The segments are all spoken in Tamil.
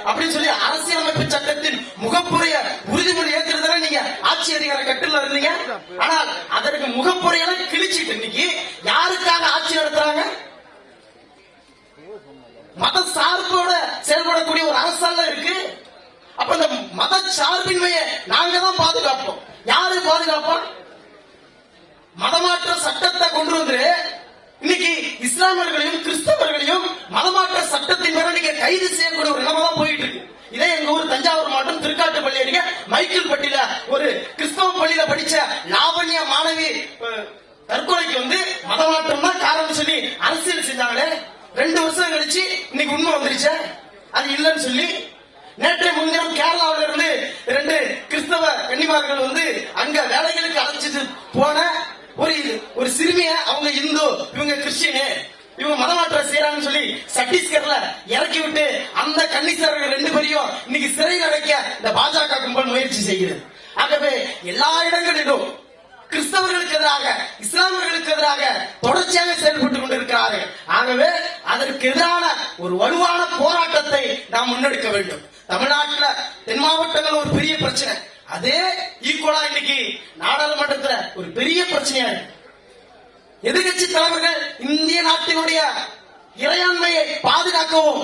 அப்படின்னு சொல்லி அரசியலமைப்பு சட்டத்தின் முகப்புரைய உறுதிமொழி ஏற்கிறதுல நீங்க ஆட்சி அதிகார கட்டில இருந்தீங்க. ஆனால் அதற்கு முகப்புரையெல்லாம் கிழிச்சிட்டு இன்னைக்கு யாருக்காக ஆட்சி நடத்துறாங்க? மத சார்போட செயல்படக்கூடிய ஒரு அரசாங்கம் இருக்கு. அப்ப இந்த மத சார்பின்மையை நாங்க தான் பாதுகாப்போம். யாரு பாதுகாப்போம்? மதமாற்ற சட்டத்தை கொண்டு வந்து இன்னைக்கு இஸ்லாமியர்களையும் கிறிஸ்தவர்களையும் மதமாற்ற சட்டத்தின் மேல நீங்க கைது செய்யக்கூடிய ஒரு நிலைமை தான் போயிட்டு இருக்கு. இதே எங்க ஊர் தஞ்சாவூர் மாவட்டம் திருக்காட்டுப்பள்ளி அருகே மைக்கேல் பட்டியில ஒரு கிறிஸ்தவ பள்ளியில படிச்ச லாவண்யா மாணவி தற்கொலைக்கு வந்து மதமாற்றம் தான் காரணம் சொல்லி அரசியல் செஞ்சாங்களே. 2 வருஷம் கழிச்சு இன்னைக்கு உண்மை வந்துருச்சு. அது இல்லைன்னு சொல்லி நேற்றைய முன்தினம் கேரளாவில இருந்து 2 கிறிஸ்தவ கன்னிமார்கள் வந்து அங்க வேலைகளுக்கு அழைச்சிட்டு போன ஒரு சிறுமிய அவங்க இந்து இவங்க கிறிஸ்டியனு இவங்க மதமாற்றம் செய்யறாங்கன்னு சொல்லி சத்தீஸ்கர்ல இறக்கி விட்டு அந்த கன்னிசாரர்கள் 2 பேரையும் இன்னைக்கு சிறையில் அடைக்க இந்த பாஜக கும்பல் முயற்சி செய்கிறது. ஆகவே எல்லா இடங்களிலும் கிறிஸ்தவர்களுக்கு எதிராக இஸ்லாமியர்களுக்கு எதிராக தொடர்ச்சியாக செயல்பட்டுக் கொண்டிருக்கிறார்கள். ஆகவே அதற்கு எதிரான ஒரு வலுவான போராட்டத்தை நாம் முன்னெடுக்க வேண்டும். தமிழ்நாட்டில் தென் மாவட்டங்கள் ஒரு பெரிய பிரச்சனை, அதே ஈக்குவலா இன்னைக்கு நாடாளுமன்றத்தில் ஒரு பெரிய பிரச்சனையா இருக்கு. எதிர்கட்சி தலைவர்கள் இந்திய நாட்டினுடைய இறையாண்மையை பாதுகாக்கவும்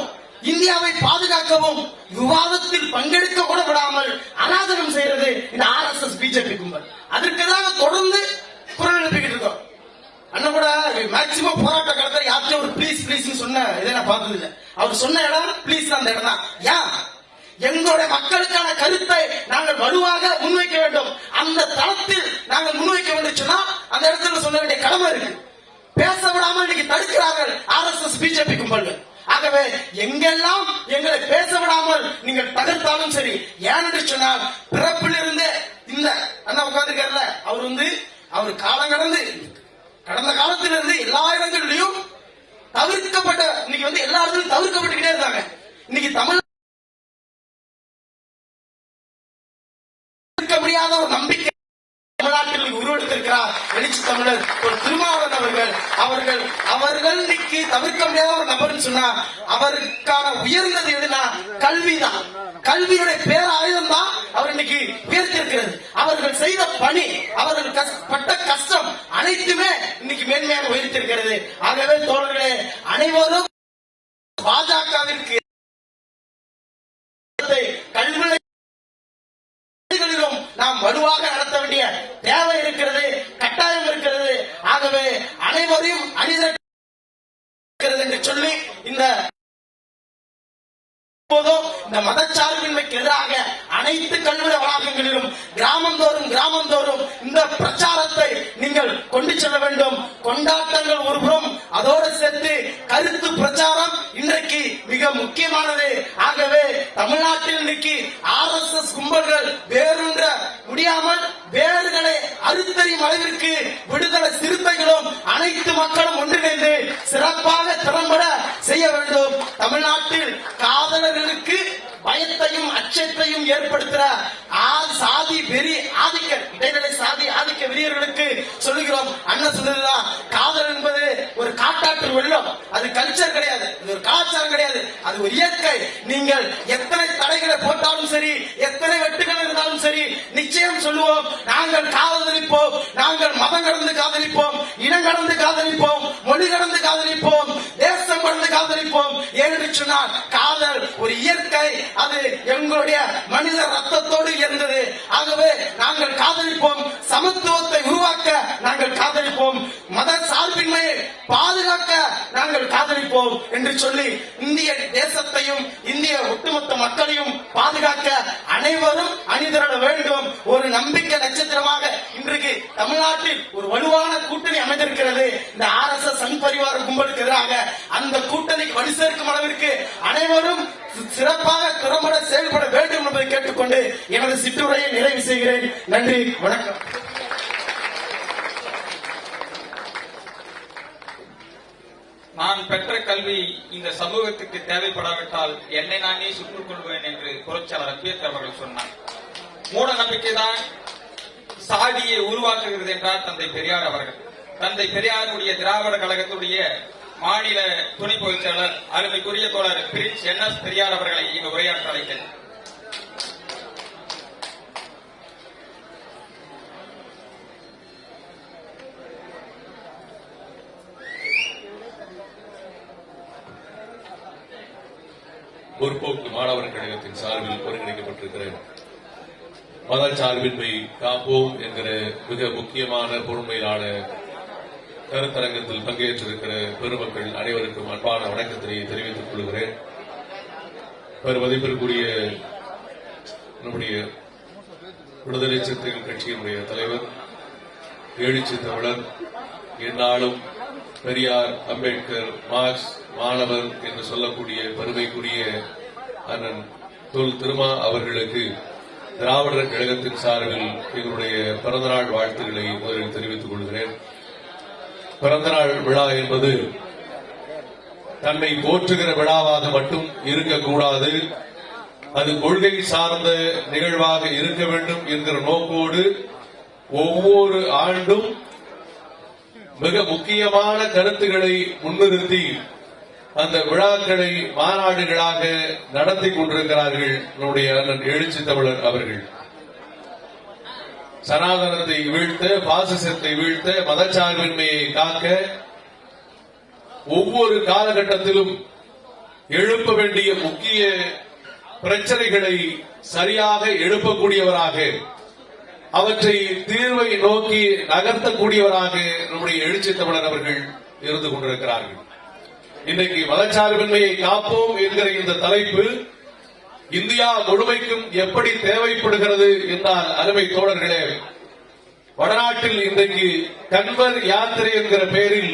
இந்தியாவை பாதுகாக்கவும் விவாதத்தில் பங்கெடுக்க கூட விடாமல் அராஜகம் செய்யறது இந்த RSS பிஜேபி கும்பல். அதற்கு எதிராக தொடர்ந்து குரல் எழுப்பிக்கிட்டு இருக்கோம். அண்ணன் கூட மேக்சிமம் போராட்ட காலத்தில் யார்கிட்ட ஒரு ப்ளீஸ் ப்ளீஸ் சொன்ன இதை நான் பார்த்தது இல்லை. அவர் சொன்ன இடம் ப்ளீஸ் அந்த இடம் தான். ஏன் எங்களுடைய மக்களுக்கான கருத்தை நாங்கள் வலுவாக முன்வைக்க வேண்டும். அந்த தளத்தில் நாங்கள் முன்வைக்க வேண்டும் சொன்னா அந்த இடத்துல சொல்ல வேண்டிய கடமை இருக்கு. பேச விடாமல் இன்னைக்கு தடுக்கிறார்கள் RSS பிஜேபி கும்பல்கள். ஆகவே எங்கெல்லாம் எங்களை பேச விடாமல் நீங்கள் தகர்த்தாலும் சரி, ஏனென்று சொன்னால் பிறப்பிலிருந்து இந்த அண்ணா உட்கார்ந்துருக்காருல அவர் வந்து அவர் காலம் கடந்த காலத்திலிருந்து எல்லா இடங்களிலும் தவிர்க்கப்பட்ட இன்னைக்கு வந்து எல்லா இடத்திலும் தவிர்க்கப்பட்டுக்கிட்டே இருந்தாங்க. இன்னைக்கு தமிழ் முடியாத ஒரு நம்பிக்கை தமிழ்நாட்டில் உருவெடுத்திருக்கிறார் எழுச்சி தமிழர் ஒரு திருமாவளவன் அவர்கள் இன்னைக்கு தவிர்க்க முடியாத ஒரு நபர்னு சொன்னா அவருக்கான உயர்ந்தது எதுனா கல்விதான். கல்வியுடைய பேராயுதம் தான் அவர் இன்னைக்கு உயர்த்திருக்கிறது. அவர்கள் செய்த பணி, அவர்கள் பட்ட கஷ்டம் அனைத்துமே இன்னைக்கு மேன்மையாக உயர்த்திருக்கிறது. ஆகவே தோழர்களே, அனைவரும் பாஜகவிற்கு கல்வி நாம் வலுவாக நடத்த வேண்டிய தேவை இருக்கிறது, கட்டாயம் இருக்கிறது. ஆகவே அனைவரையும் அணிதிரட்டுகிறது என்று சொல்லி இந்த மதச்சார்பின்மைக்கு எதிராக அனைத்து கல்வி வளாகங்களிலும் கிராமந்தோறும் இந்த பிரச்சாரத்தை நீங்கள் கொண்டு செல்ல வேண்டும். கொண்டாட்டங்கள் ஒருபுறம், அதோடு சேர்த்து கருத்து பிரச்சாரம் இன்றைக்கு மிக முக்கியமானது. ஆகவே தமிழ்நாட்டில் இன்னைக்கு RSS கும்பல்கள் வேறுன்ற முடியாமல் வேறுகளை அறுத்தறியும் அளவிற்கு விடுதலை சிறுத்தைகளும் அனைத்து மக்களும் ஒன்றிணைந்து சிறப்பாக திறம்பட செய்ய வேண்டும். தமிழ்நாட்டில் காதலர்களுக்கு பயத்தையும் அச்சத்தையும் ஏற்படுத்துகிற சாதி வெறி ஆதிக்க இடைநிலை சாதி ஆதிக்க வெறியர்களுக்கு சொல்லுகிறோம். அண்ணன் சொல்லுதான், காதல் என்பது ஒரு காட்டாற்று வெள்ளம். அது கல்ச்சர் கிடையாது, இது ஒரு கலாச்சாரம் கிடையாது, அது ஒரு இயற்கை. நீங்கள் எத்தனை தடைகளை போட்டாலும் சரி, எத்தனை வெட்டுகள் இருந்தாலும் சரி, நிச்சயம் சொல்லுவோம், நாங்கள் காதலிப்போம், நாங்கள் மதம் கடந்து காதலிப்போம், இனம் கடந்து காதலிப்போம், மொழி கடந்து காதலிப்போம், தேசம் கடந்து காதலிப்போம். ஏனென்று சொன்னால் காதல் ஒரு இயற்கை, அது எங்களுடைய மனித ரத்தத்தோடு இருந்தது. ஆகவே நாங்கள் காதலிப்போம், சமத்துவத்தை உருவாக்க நாங்கள் காதலிப்போம், மத சார்பின்மையை பாதுகாக்க நாங்கள் காதலிப்போம் என்று சொல்லி இந்திய தேசத்தையும் இந்திய ஒட்டுமொத்த மக்களையும் பாதுகாக்க அனைவரும் அணிதிரள வேண்டும். ஒரு நம்பிக்கை நட்சத்திரமாக இன்றைக்கு தமிழ்நாட்டில் ஒரு வலுவான கூட்டணி அமைந்திருக்கிறது. இந்த RSS சங் பரிவார கும்பலுக்கு எதிராக அந்த கூட்டணிக்கு வலு சேர்க்கும் அளவிற்கு அனைவரும் சிறப்பாக திறம்பட செயல்பட வேண்டும் என்பதை கேட்டுக்கொண்டு எனது சிற்றுரையை நிறைவு செய்கிறேன். நன்றி, வணக்கம். நான் பெற்ற கல்வி இந்த சமூகத்துக்கு தேவைப்படாவிட்டால் என்னை நானே சுட்டுக் கொள்வேன் என்று புரட்சியாளர் அம்பேத்கர் அவர்கள் சொன்னார். மூட நம்பிக்கைதான் சாதியை உருவாக்குகிறது என்றார் தந்தை பெரியார் அவர்கள். தந்தை பெரியாருடைய திராவிட கழகத்துடைய மாநில துணை பொதுச் செயலாளர் அருமைக்குரிய தோழர் பிரின்ஸ் NS பெரியார் அவர்களை இங்கு உரையாற்ற அழைக்கிறேன். முற்போக்கு மாணவர் கழகத்தின் சார்பில் ஒருங்கிணைக்கப்பட்டிருக்கிற மதச்சார்பின்மை காப்போம் என்கிற மிக முக்கியமான பொறுமையிலான கருத்தரங்கத்தில் பங்கேற்றிருக்கிற பெருமக்கள் அனைவருக்கும் அன்பான வணக்கத்தினை தெரிவித்துக் கொள்கிறேன். பெருமதிப்பிற்குரிய நம்முடைய விடுதலை சிறுத்தைகள் கட்சியினுடைய தலைவர், எழுச்சி தமிழர், எந்நாளும் பெரியார், அம்பேத்கர், மார்க்ஸ் மாணவர் என்று சொல்லக்கூடிய பெருமைக்குரிய அண்ணன் தொல் திருமா அவர்களுக்கு திராவிடர் கழகத்தின் சார்பில் எங்களுடைய பிறந்தநாள் வாழ்த்துக்களை முதலில் தெரிவித்துக் கொள்கிறேன். பிறந்தநாள் விழா என்பது தன்னை போற்றுகிற விழாவாக மட்டும் இருக்கக்கூடாது, அது கொள்கை சார்ந்த நிகழ்வாக இருக்க வேண்டும் என்கிற நோக்கோடு ஒவ்வொரு ஆண்டும் மிக முக்கியமான கருத்துக்களை முன்னிறுத்தி அந்த விழாக்களை மாநாடுகளாக நடத்தி கொண்டிருக்கிறார்கள் நம்முடைய அண்ணன் எழுச்சி தமிழர் அவர்கள். சனாதனத்தை வீழ்த்த, பாசிசத்தை வீழ்த்த, மதச்சார்பின்மையை காக்க ஒவ்வொரு காலகட்டத்திலும் எழுப்ப வேண்டிய முக்கிய பிரச்சனைகளை சரியாக எழுப்பக்கூடியவராக, அவற்றை தீர்வை நோக்கி நகர்த்தக்கூடியவராக நம்முடைய எழுச்சி தமிழர் அவர்கள் இருந்து கொண்டிருக்கிறார்கள். இன்றைக்கு மதச்சார்பின்மையை காப்போம் என்கிற இந்த தலைப்பு இந்தியா முழுமைக்கும் எப்படி தேவைப்படுகிறது என்றால், அருமை தோழர்களே, வடநாட்டில் இன்றைக்கு கன்வர் யாத்திரை என்கிற பெயரில்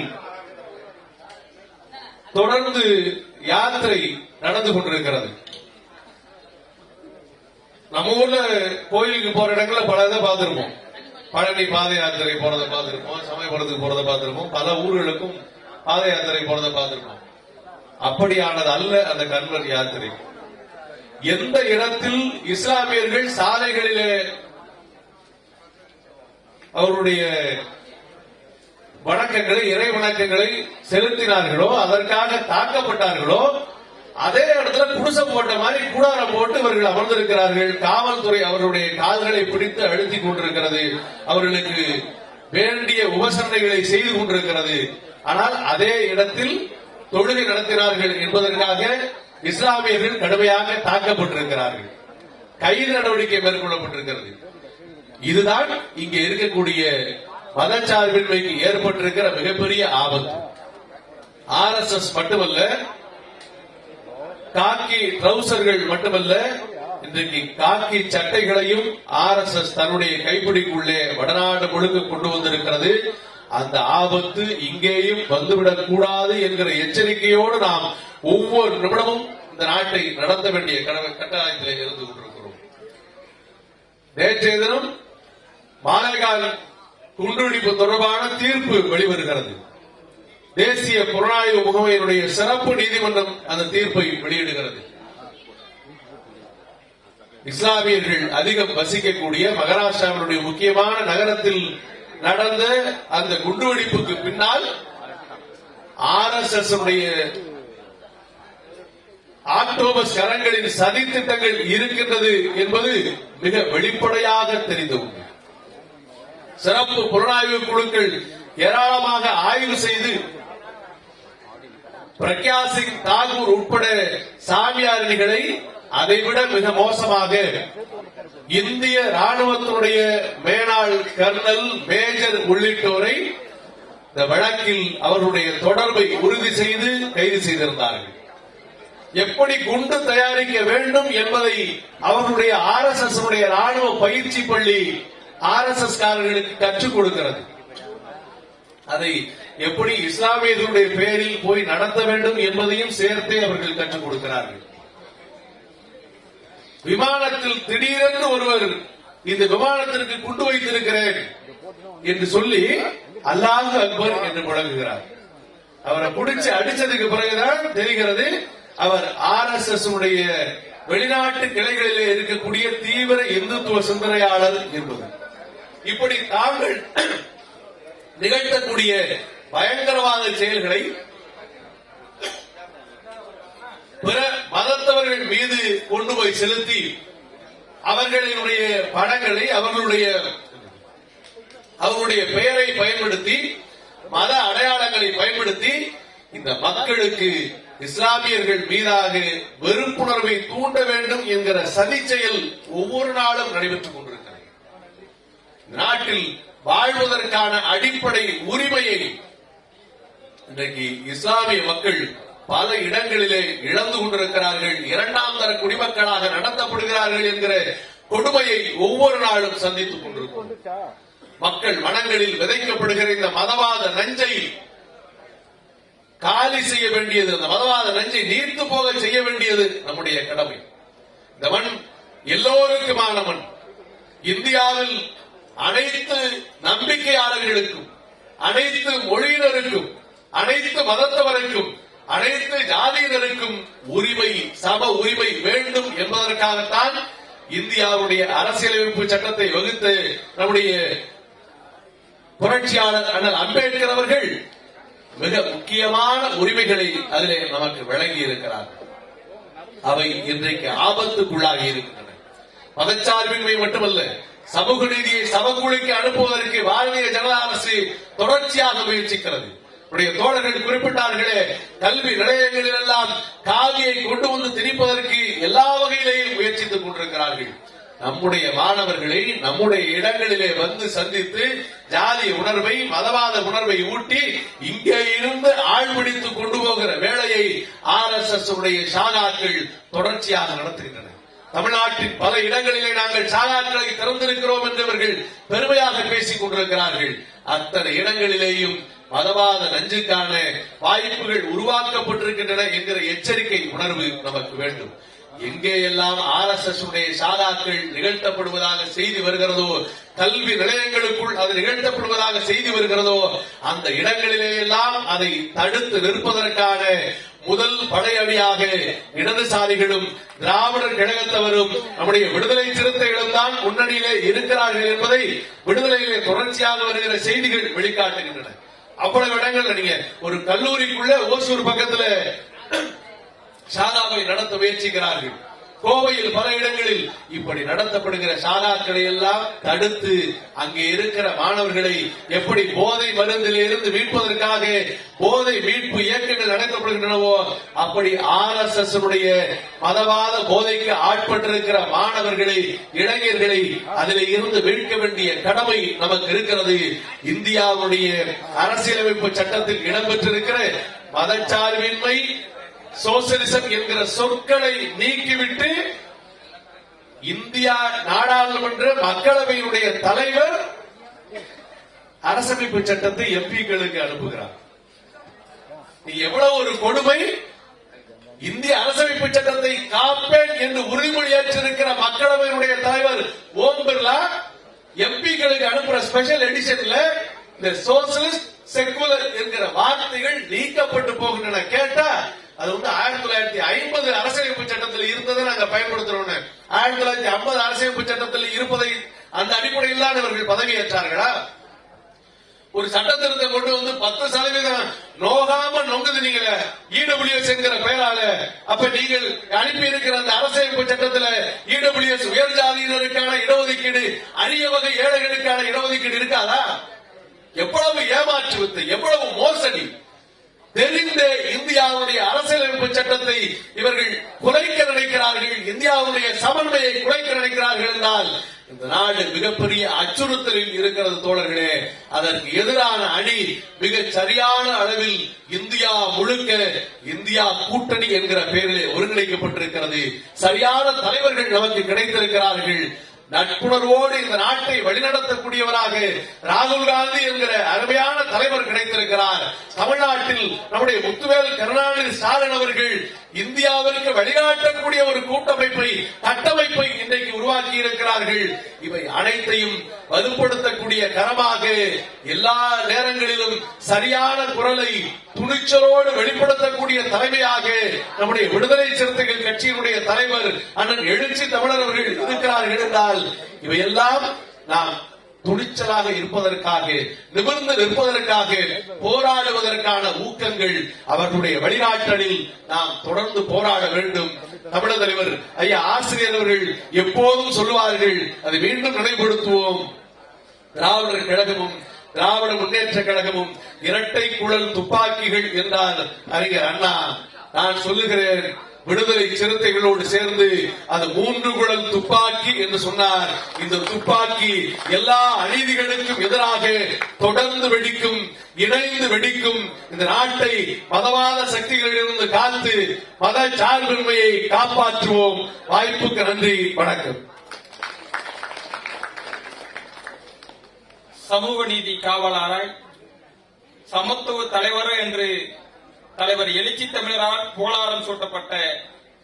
தொடர்ந்து யாத்திரை நடந்து கொண்டிருக்கிறது. நம்ம ஊர்ல கோயிலுக்கு போற இடங்கள்ல பல இதை பார்த்திருப்போம். பழனி பாத யாத்திரை போறதை பார்த்திருப்போம், சமயபுரத்துக்கு போறதை பார்த்திருப்போம், பல ஊர்களுக்கும் பாத யாத்திரை போறதை பார்த்திருப்போம். அப்படியானது அல்ல அந்த கன்வர் யாத்திரை. எந்த இடத்தில் இஸ்லாமியர்கள் சாலைகளிலே அவருடைய வணக்கங்களை, இறை வணக்கங்களை செலுத்தினார்களோ, அதற்காக தாக்கப்பட்டார்களோ, அதே இடத்துல குடிசை போட்ட மாதிரி கூடாரம் போட்டு இவர்கள் அமர்ந்திருக்கிறார்கள். காவல்துறை அவர்களுடைய கால்களை பிடித்து அழுத்திக் கொண்டிருக்கிறது, அவர்களுக்கு வேண்டிய உபசரணைகளை செய்து கொண்டிருக்கிறது. ஆனால் அதே இடத்தில் தொழுகை நடத்தினார்கள் என்பதற்காக இஸ்லாமியர்கள் கடுமையாக தாக்கப்பட்டிருக்கிறார்கள், கைது நடவடிக்கை மேற்கொள்ளப்பட்டிருக்கிறது. இதுதான் இங்கே இருக்கக்கூடிய மதச்சார்பின்மைக்கு ஏற்பட்டிருக்கிற மிகப்பெரிய ஆபத்து. RSS மட்டுமல்ல, காக்கி ட்ரவுசர்கள் மட்டுமல்ல, இன்றைக்கு காக்கி சட்டைகளையும் RSS தன்னுடைய கைப்பிடிக்குள்ளே வடநாடு முழுக்க கொண்டு வந்திருக்கிறது. அந்த ஆபத்து இங்கேயும் வந்துவிடக் கூடாது என்கிற எச்சரிக்கையோடு நாம் ஒவ்வொரு நிமிடமும் இந்த நாட்டை நடத்த வேண்டிய கட்டாயத்திலே இருந்து கொண்டிருக்கிறோம். நேற்றைய தினம் மாலேகான் குண்டுவெடிப்பு தொடர்பான தீர்ப்பு வெளிவருகிறது. தேசிய புலனாய்வு முகமையினுடைய சிறப்பு நீதிமன்றம் அந்த தீர்ப்பை வெளியிடுகிறது. இஸ்லாமியர்கள் அதிகம் வசிக்கக்கூடிய மகாராஷ்டிராவினுடைய முக்கியமான நகரத்தில் நடந்த அந்த குண்டுவெடிப்புக்கு பின்னால் RSS ஆக்டோபஸ் கரங்களின் சதி திட்டங்கள் இருக்கின்றது என்பது மிக வெளிப்படையாக தெரிந்து கொண்டது. சிறப்பு புலனாய்வு குழுக்கள் ஏராளமாக ஆய்வு செய்து பிரக்யா சிங் தாகூர் உட்பட சாமியாரிகளை அதைவிட மிக மோசமாக இந்திய ராணுவத்தினுடைய மேலாள் கர்னல், மேஜர் உள்ளிட்டோரை இந்த வழக்கில் அவர்களுடைய தொடர்பை உறுதி செய்து கைது செய்திருந்தார்கள். எப்படி குண்டு தயாரிக்க வேண்டும் என்பதை அவர்களுடைய RSS ராணுவ பயிற்சி பள்ளி RSS காரர்களுக்கு கற்றுக் கொடுக்கிறது. அதை எப்படி இஸ்லாமியர்களுடைய பெயரில் போய் நடத்த வேண்டும் என்பதையும் சேர்த்தே அவர்கள் கற்றுக் கொடுக்கிறார்கள். விமானத்தில் திடீரென்று ஒருவர் இந்த விமானத்திற்கு குண்டு வைத்திருக்கிறேன் என்று சொல்லி அல்லாஹ் அக்பர் என்று முழங்குகிறார். அவரை பிடிச்சு அடிச்சதுக்கு பிறகுதான் தெரிகிறது அவர் RSS வெளிநாட்டு கிளைகளிலே இருக்கக்கூடிய தீவிர இந்துத்துவ சிந்தனையாளர் என்பது. இப்படி தாங்கள் நிகழ்த்தக்கூடிய பயங்கரவாத செயல்களை பிற மதத்தவர்கள் மீது கொண்டு போய் செலுத்தி அவர்களுடைய படங்களை அவர்களுடைய பெயரை பயன்படுத்தி மத அடையாளங்களை பயன்படுத்தி இந்த மக்களுக்கு இஸ்லாமியர்கள் மீதாக வெறுப்புணர்வை தூண்ட வேண்டும் என்கிற சதி செயல் ஒவ்வொரு நாளும் நடைபெற்றுக் கொண்டிருக்கிறது. நாட்டில் வாழ்வதற்கான அடிப்படை உரிமையை இன்றைக்கு இஸ்லாமிய மக்கள் பல இடங்களிலே இழந்து கொண்டிருக்கிறார்கள். இரண்டாம் தர குடிமக்களாக நடத்தப்படுகிறார்கள் என்கிற கொடுமையை ஒவ்வொரு நாளும் சந்தித்துக் கொண்டிருக்கிறோம். மக்கள் மனங்களில் விதைக்கப்படுகிற இந்த மதவாத நஞ்சை காலி செய்ய வேண்டியது, அந்த மதவாத நஞ்சை நீர்த்து போக செய்ய வேண்டியது நம்முடைய கடமை. இந்த மண் எல்லோருக்குமான மண். இந்தியாவில் அனைத்து நம்பிக்கையாளர்களுக்கும், அனைத்து மொழியினருக்கும், அனைத்து மதத்தவருக்கும், அனைத்து ஜாதியினருக்கும் உரிமை, சம உரிமை வேண்டும் என்பதற்காகத்தான் இந்தியாவுடைய அரசியலமைப்பு சட்டத்தை வகுத்து நம்முடைய புரட்சியாளர் அண்ணல் அம்பேத்கர் அவர்கள் மிக முக்கியமான உரிமைகளை அதிலே நமக்கு வழங்கி இருக்கிறார்கள். அவை இன்றைக்கு ஆபத்துக்குள்ளாகி இருக்கின்றன. மதச்சார்பின்மை மட்டுமல்ல, சமூக நீதியை சமக்குழுக்கு அனுப்புவதற்கு பாரதிய ஜனதா அரசு தொடர்ச்சியாக முயற்சிக்கிறது. தோழர்கள் குறிப்பிட்டார்களே, கல்வி நிலையங்களில் எல்லாம் காவியை கொண்டு வந்து திணிப்பதற்கு எல்லா வகையிலேயும் முயற்சித்துக் கொண்டிருக்கிறார்கள். நம்முடைய மாணவர்களை நம்முடைய இடங்களிலே வந்து சந்தித்து ஜாதி உணர்வை, மதவாத உணர்வை ஊட்டி இங்கே இருந்து ஆழ்பிடித்துக் கொண்டு போகிற வேலையை RSS உடைய சாகாக்கள் தொடர்ச்சியாக நடத்துகின்றனர். தமிழ்நாட்டின் பல இடங்களிலே நாங்கள் சாகாக்களை திறந்திருக்கிறோம் என்று அவர்கள் பெருமையாக பேசிக் கொண்டிருக்கிறார்கள். அத்தனை இடங்களிலேயும் மதவாத நஞ்சுக்கான வாய்ப்புகள் உருவாக்கப்பட்டிருக்கின்றன என்கிற எச்சரிக்கை உணர்வு நமக்கு வேண்டும். எங்கே எல்லாம் RSS உடைய சாதாக்கள் நிகழ்த்தப்படுவதாக செய்தி வருகிறதோ, கல்வி நிலையங்களுக்குள் அது நிகழ்த்தப்படுவதாக செய்தி வருகிறதோ, அந்த இடங்களிலே எல்லாம் அதை தடுத்து நிற்பதற்கான முதல் படையணியாக இடதுசாரிகளும் திராவிடர் கழகத்தவரும் நம்முடைய விடுதலை சிறுத்தைகளும் தான் முன்னணியிலே இருக்கிறார்கள் என்பதை விடுதலையிலே தொடர்ச்சியாக வருகிற செய்திகள் வெளிக்காட்டுகின்றன. அவ்வளவு இடங்கள்ல நீங்க ஒரு கல்லூரிக்குள்ள ஓசூர் பக்கத்துல சாதாவை நடத்த முயற்சிக்கிறார்கள். கோவையில் பல இடங்களில் இப்படி நடத்தப்படுகிற சாதாக்களை எல்லாம் தடுத்து அங்கே இருக்கிற மாணவர்களை எப்படி போதை மருந்தில் இருந்து மீட்பதற்காக போதை மீட்பு இயக்கங்கள் நடத்தப்படுகின்றனவோ, அப்படி RSS மதவாத போதைக்கு ஆட்பட்டிருக்கிற மாணவர்களை, இளைஞர்களை அதில் இருந்து மீட்க வேண்டிய கடமை நமக்கு இருக்கிறது. இந்தியாவுடைய அரசியலமைப்பு சட்டத்தில் இடம்பெற்றிருக்கிற மதச்சார்பின்மை, சோசியலிசம் என்கிற சொற்களை நீக்கிவிட்டு இந்தியா நாடாளுமன்ற மக்களவையினுடைய தலைவர் அரசமைப்பு சட்டத்தை எம்பிக்களுக்கு அனுப்புகிறார். எவ்வளவு ஒரு கொடுமை! இந்திய அரசமைப்பு சட்டத்தை காப்பேன் என்று உறுதிமொழி ஏற்றிருக்கிற மக்களவையினுடைய தலைவர் ஓம் பிர்லா எம்பிக்களுக்கு அனுப்புற ஸ்பெஷல் எடிஷன்ல இந்த சோசியலிஸ்ட், செக்குலர் என்கிற வார்த்தைகள் நீக்கப்பட்டு போகின்றன. கேட்டா அது 1950 அரசியலமைப்பு சட்டத்தில் இருந்ததை நாங்க பயன்படுத்துறோம். 1950 அரசியலமைப்பு சட்டத்தில் இருப்பதை அந்த அடிப்படையில் தான் இவர்கள் பதவியேற்றார்களா? ஒரு சட்ட திருத்தம் கொண்டு வந்து 10% நோகாம நொங்குது நீங்க இடபிள்யூஎஸ் என்கிற பெயரால. அப்ப நீங்கள் அனுப்பி இருக்கிற அந்த அரசியலமைப்பு சட்டத்தில் இடபிள்யூஎஸ் உயர் ஜாதியினருக்கான இடஒதுக்கீடு, அரிய வகை ஏழைகளுக்கான இடஒதுக்கீடு இருக்காதா? எவ்வளவு ஏமாற்றுவது, எவ்வளவு மோசடி! தெரிந்த இந்தியாவுடைய அரசியலமைப்பு சட்டத்தை இவர்கள் குலைக்க நினைக்கிறார்கள், இந்தியாவுடைய சமன்மையை குலைக்க நினைக்கிறார்கள் என்றால் இந்த நாடு மிகப்பெரிய அச்சுறுத்தலில் இருக்கிறது தோழர்களே. அதற்கு எதிரான அணி மிக சரியான அளவில் இந்தியா முழுக்க இந்தியா கூட்டணி என்கிற பெயரில் ஒருங்கிணைக்கப்பட்டிருக்கிறது. சரியான தலைவர்கள் நமக்கு கிடைத்திருக்கிறார்கள். நட்புணர்வோடு இந்த நாட்டை வழிநடத்தக்கூடியவராக ராகுல் காந்தி என்கிற அருமையான தலைவர் கிடைத்திருக்கிறார். தமிழ்நாட்டில் நம்முடைய முத்துவேல் கருணாநிதி ஸ்டாலின் அவர்கள் இந்தியாவிற்கு வழிகாட்டக்கூடிய ஒரு கூட்டமைப்பை, கட்டமைப்பை இன்றைக்கு உருவாக்கி இருக்கிறார்கள். இவை அனைத்தையும் வலுப்படுத்தக்கூடிய கரமாக எல்லா நேரங்களிலும் சரியான குரலை துணிச்சலோடு வெளிப்படுத்தக்கூடிய தலைமையாக நம்முடைய விடுதலை சிறுத்தைகள் கட்சியினுடைய தலைவர் அண்ணன் எழுச்சி தமிழர் அவர்கள் இருக்கிறார்கள் என்றால் இவையெல்லாம் நாம் துணிச்சலாக இருப்பதற்காக, நிமிர்ந்து நிற்பதற்காக, போராடுவதற்கான ஊக்கங்கள் அவர்களுடைய வழிகாட்டலில் நாம் தொடர்ந்து போராட வேண்டும். தமிழர் தலைவர் ஐயா ஆசிரியர் அவர்கள் எப்போதும் சொல்லுவார்கள், அதை மீண்டும் நினைவுபடுத்துவோம். திராவிடர் கழகமும் திராவிட முன்னேற்ற கழகமும் இரட்டை குழல் துப்பாக்கிகள் என்றார் அறிஞர் அண்ணா. நான் சொல்லுகிறேன், விடுதலை சிறுத்தைகளோடு சேர்ந்து அது 3 குழல் துப்பாக்கி என்று சொன்னார். இந்த துப்பாக்கி எல்லா அநீதிகளுக்கும் எதிராக தொடர்ந்து வெடிக்கும், இணைந்து வெடிக்கும். இந்த நாட்டை மதவாத சக்திகளிலிருந்து காத்து மத சார்பின்மையை காப்பாற்றுவோம். வாய்ப்புக்கு நன்றி, வணக்கம். சமூக நீதி காவலராய், சமத்துவ தலைவர் என்று தலைவர் எழுச்சி தமிழரால் புகழாரம் சூட்டப்பட்ட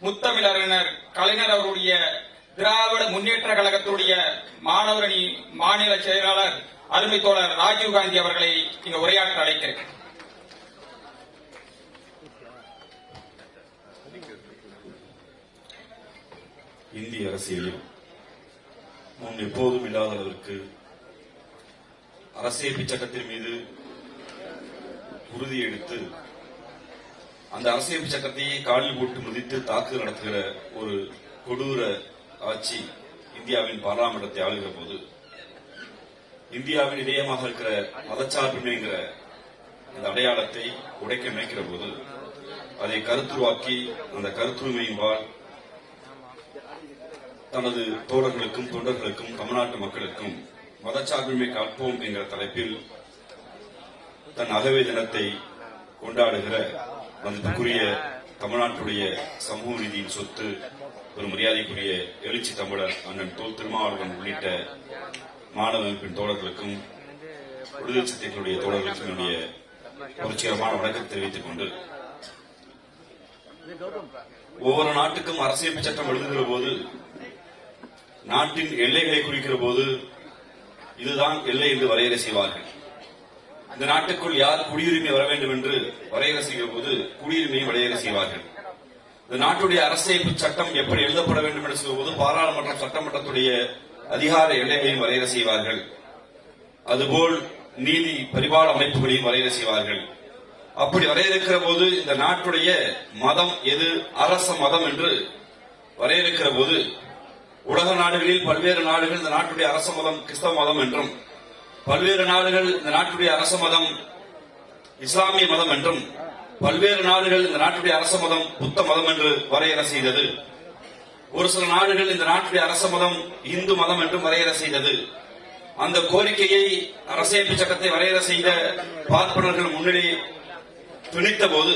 முத்தமிழறிஞர் கலைஞர் அவருடைய திராவிட முன்னேற்ற கழகத்துடைய மாணவரணி மாநில செயலாளர் அருமை தோழர் ராஜீவ்காந்தி அவர்களை இங்கு உரையாற்ற அழைக்கிறேன். இந்திய அரசியலில் முன் எப்போதும் இல்லாத அளவிற்கு அரசியல் சட்டத்தின் மீது உறுதி எடுத்து அந்த அரசியல் சட்டத்தையே காலில் போட்டு மிதித்து தாக்குதல் நடத்துகிற ஒரு கொடூர ஆட்சி இந்தியாவின் பாராளுமன்றத்தை ஆளுகிற போது, இந்தியாவின் இதயமாக இருக்கிற மதச்சார்பின்மைங்கிற அந்த அடையாளத்தை உடைக்க நினைக்கிற போது, அதை கருத்துருவாக்கி அந்த கருத்துரிமையின்பால் தனது தோழர்களுக்கும் தொண்டர்களுக்கும் தமிழ்நாட்டு மக்களுக்கும் மதச்சார்பின்மை காப்போம் என்கிற தலைப்பில் தன் அகவை தினத்தை கொண்டாடுகிற மதிப்புக்குரிய தமிழ்நாட்டுடைய சமூக நீதியின் சொத்து, ஒரு மரியாதைக்குரிய எழுச்சி தமிழர் அண்ணன் தொல் திருமாவளவன் உள்ளிட்ட மாணவ அமைப்பின் தோழர்களுக்கும் விடுதலை சிறுத்தைகளுடைய தோழர்களுக்கும் என்னுடைய புரட்சிகரமான வணக்கத்தை தெரிவித்துக் கொண்டு, ஒவ்வொரு நாட்டுக்கும் அரசியல் சட்டம் எழுதுகிற போது, நாட்டின் எல்லைகளை குறிக்கிற போது இதுதான் எல்லை என்று வரையறை செய்வார்கள். இந்த நாட்டுக்குள் யார் குடியுரிமை வர வேண்டும் என்று வரையறை செய்கிற போது குடியுரிமையை வரையறை செய்வார்கள். இந்த நாட்டுடைய அரசியல் சட்டம் எப்படி எழுதப்பட வேண்டும் என்று சொல்லும்போது பாராளுமன்றம் சட்டமன்றத்துடைய அதிகார எல்லைகளையும் வரையறை செய்வார்கள். அதுபோல் நீதி பரிபால அமைப்புகளையும் வரையறை செய்வார்கள். அப்படி வரையறுக்கிற போது இந்த நாட்டுடைய மதம் எது, அரச மதம் என்று வரையறுக்கிற போது, உலக நாடுகளில் பல்வேறு நாடுகள் இந்த நாட்டுடைய அரச மதம் கிறிஸ்தவ மதம் என்றும், பல்வேறு நாடுகள் இந்த நாட்டுடைய அரச மதம் இஸ்லாமிய மதம் என்றும், பல்வேறு நாடுகள் இந்த நாட்டுடைய அரச மதம் புத்த மதம் என்று வரையறை செய்தது. ஒரு சில நாடுகள் இந்த நாட்டுடைய அரச மதம் இந்து மதம் என்றும் வரையறை செய்தது. அந்த கோரிக்கையை அரசியல் சட்டத்தை வரையறை செய்த பார்ப்பனர்கள் முன்னிலை துணித்த போது,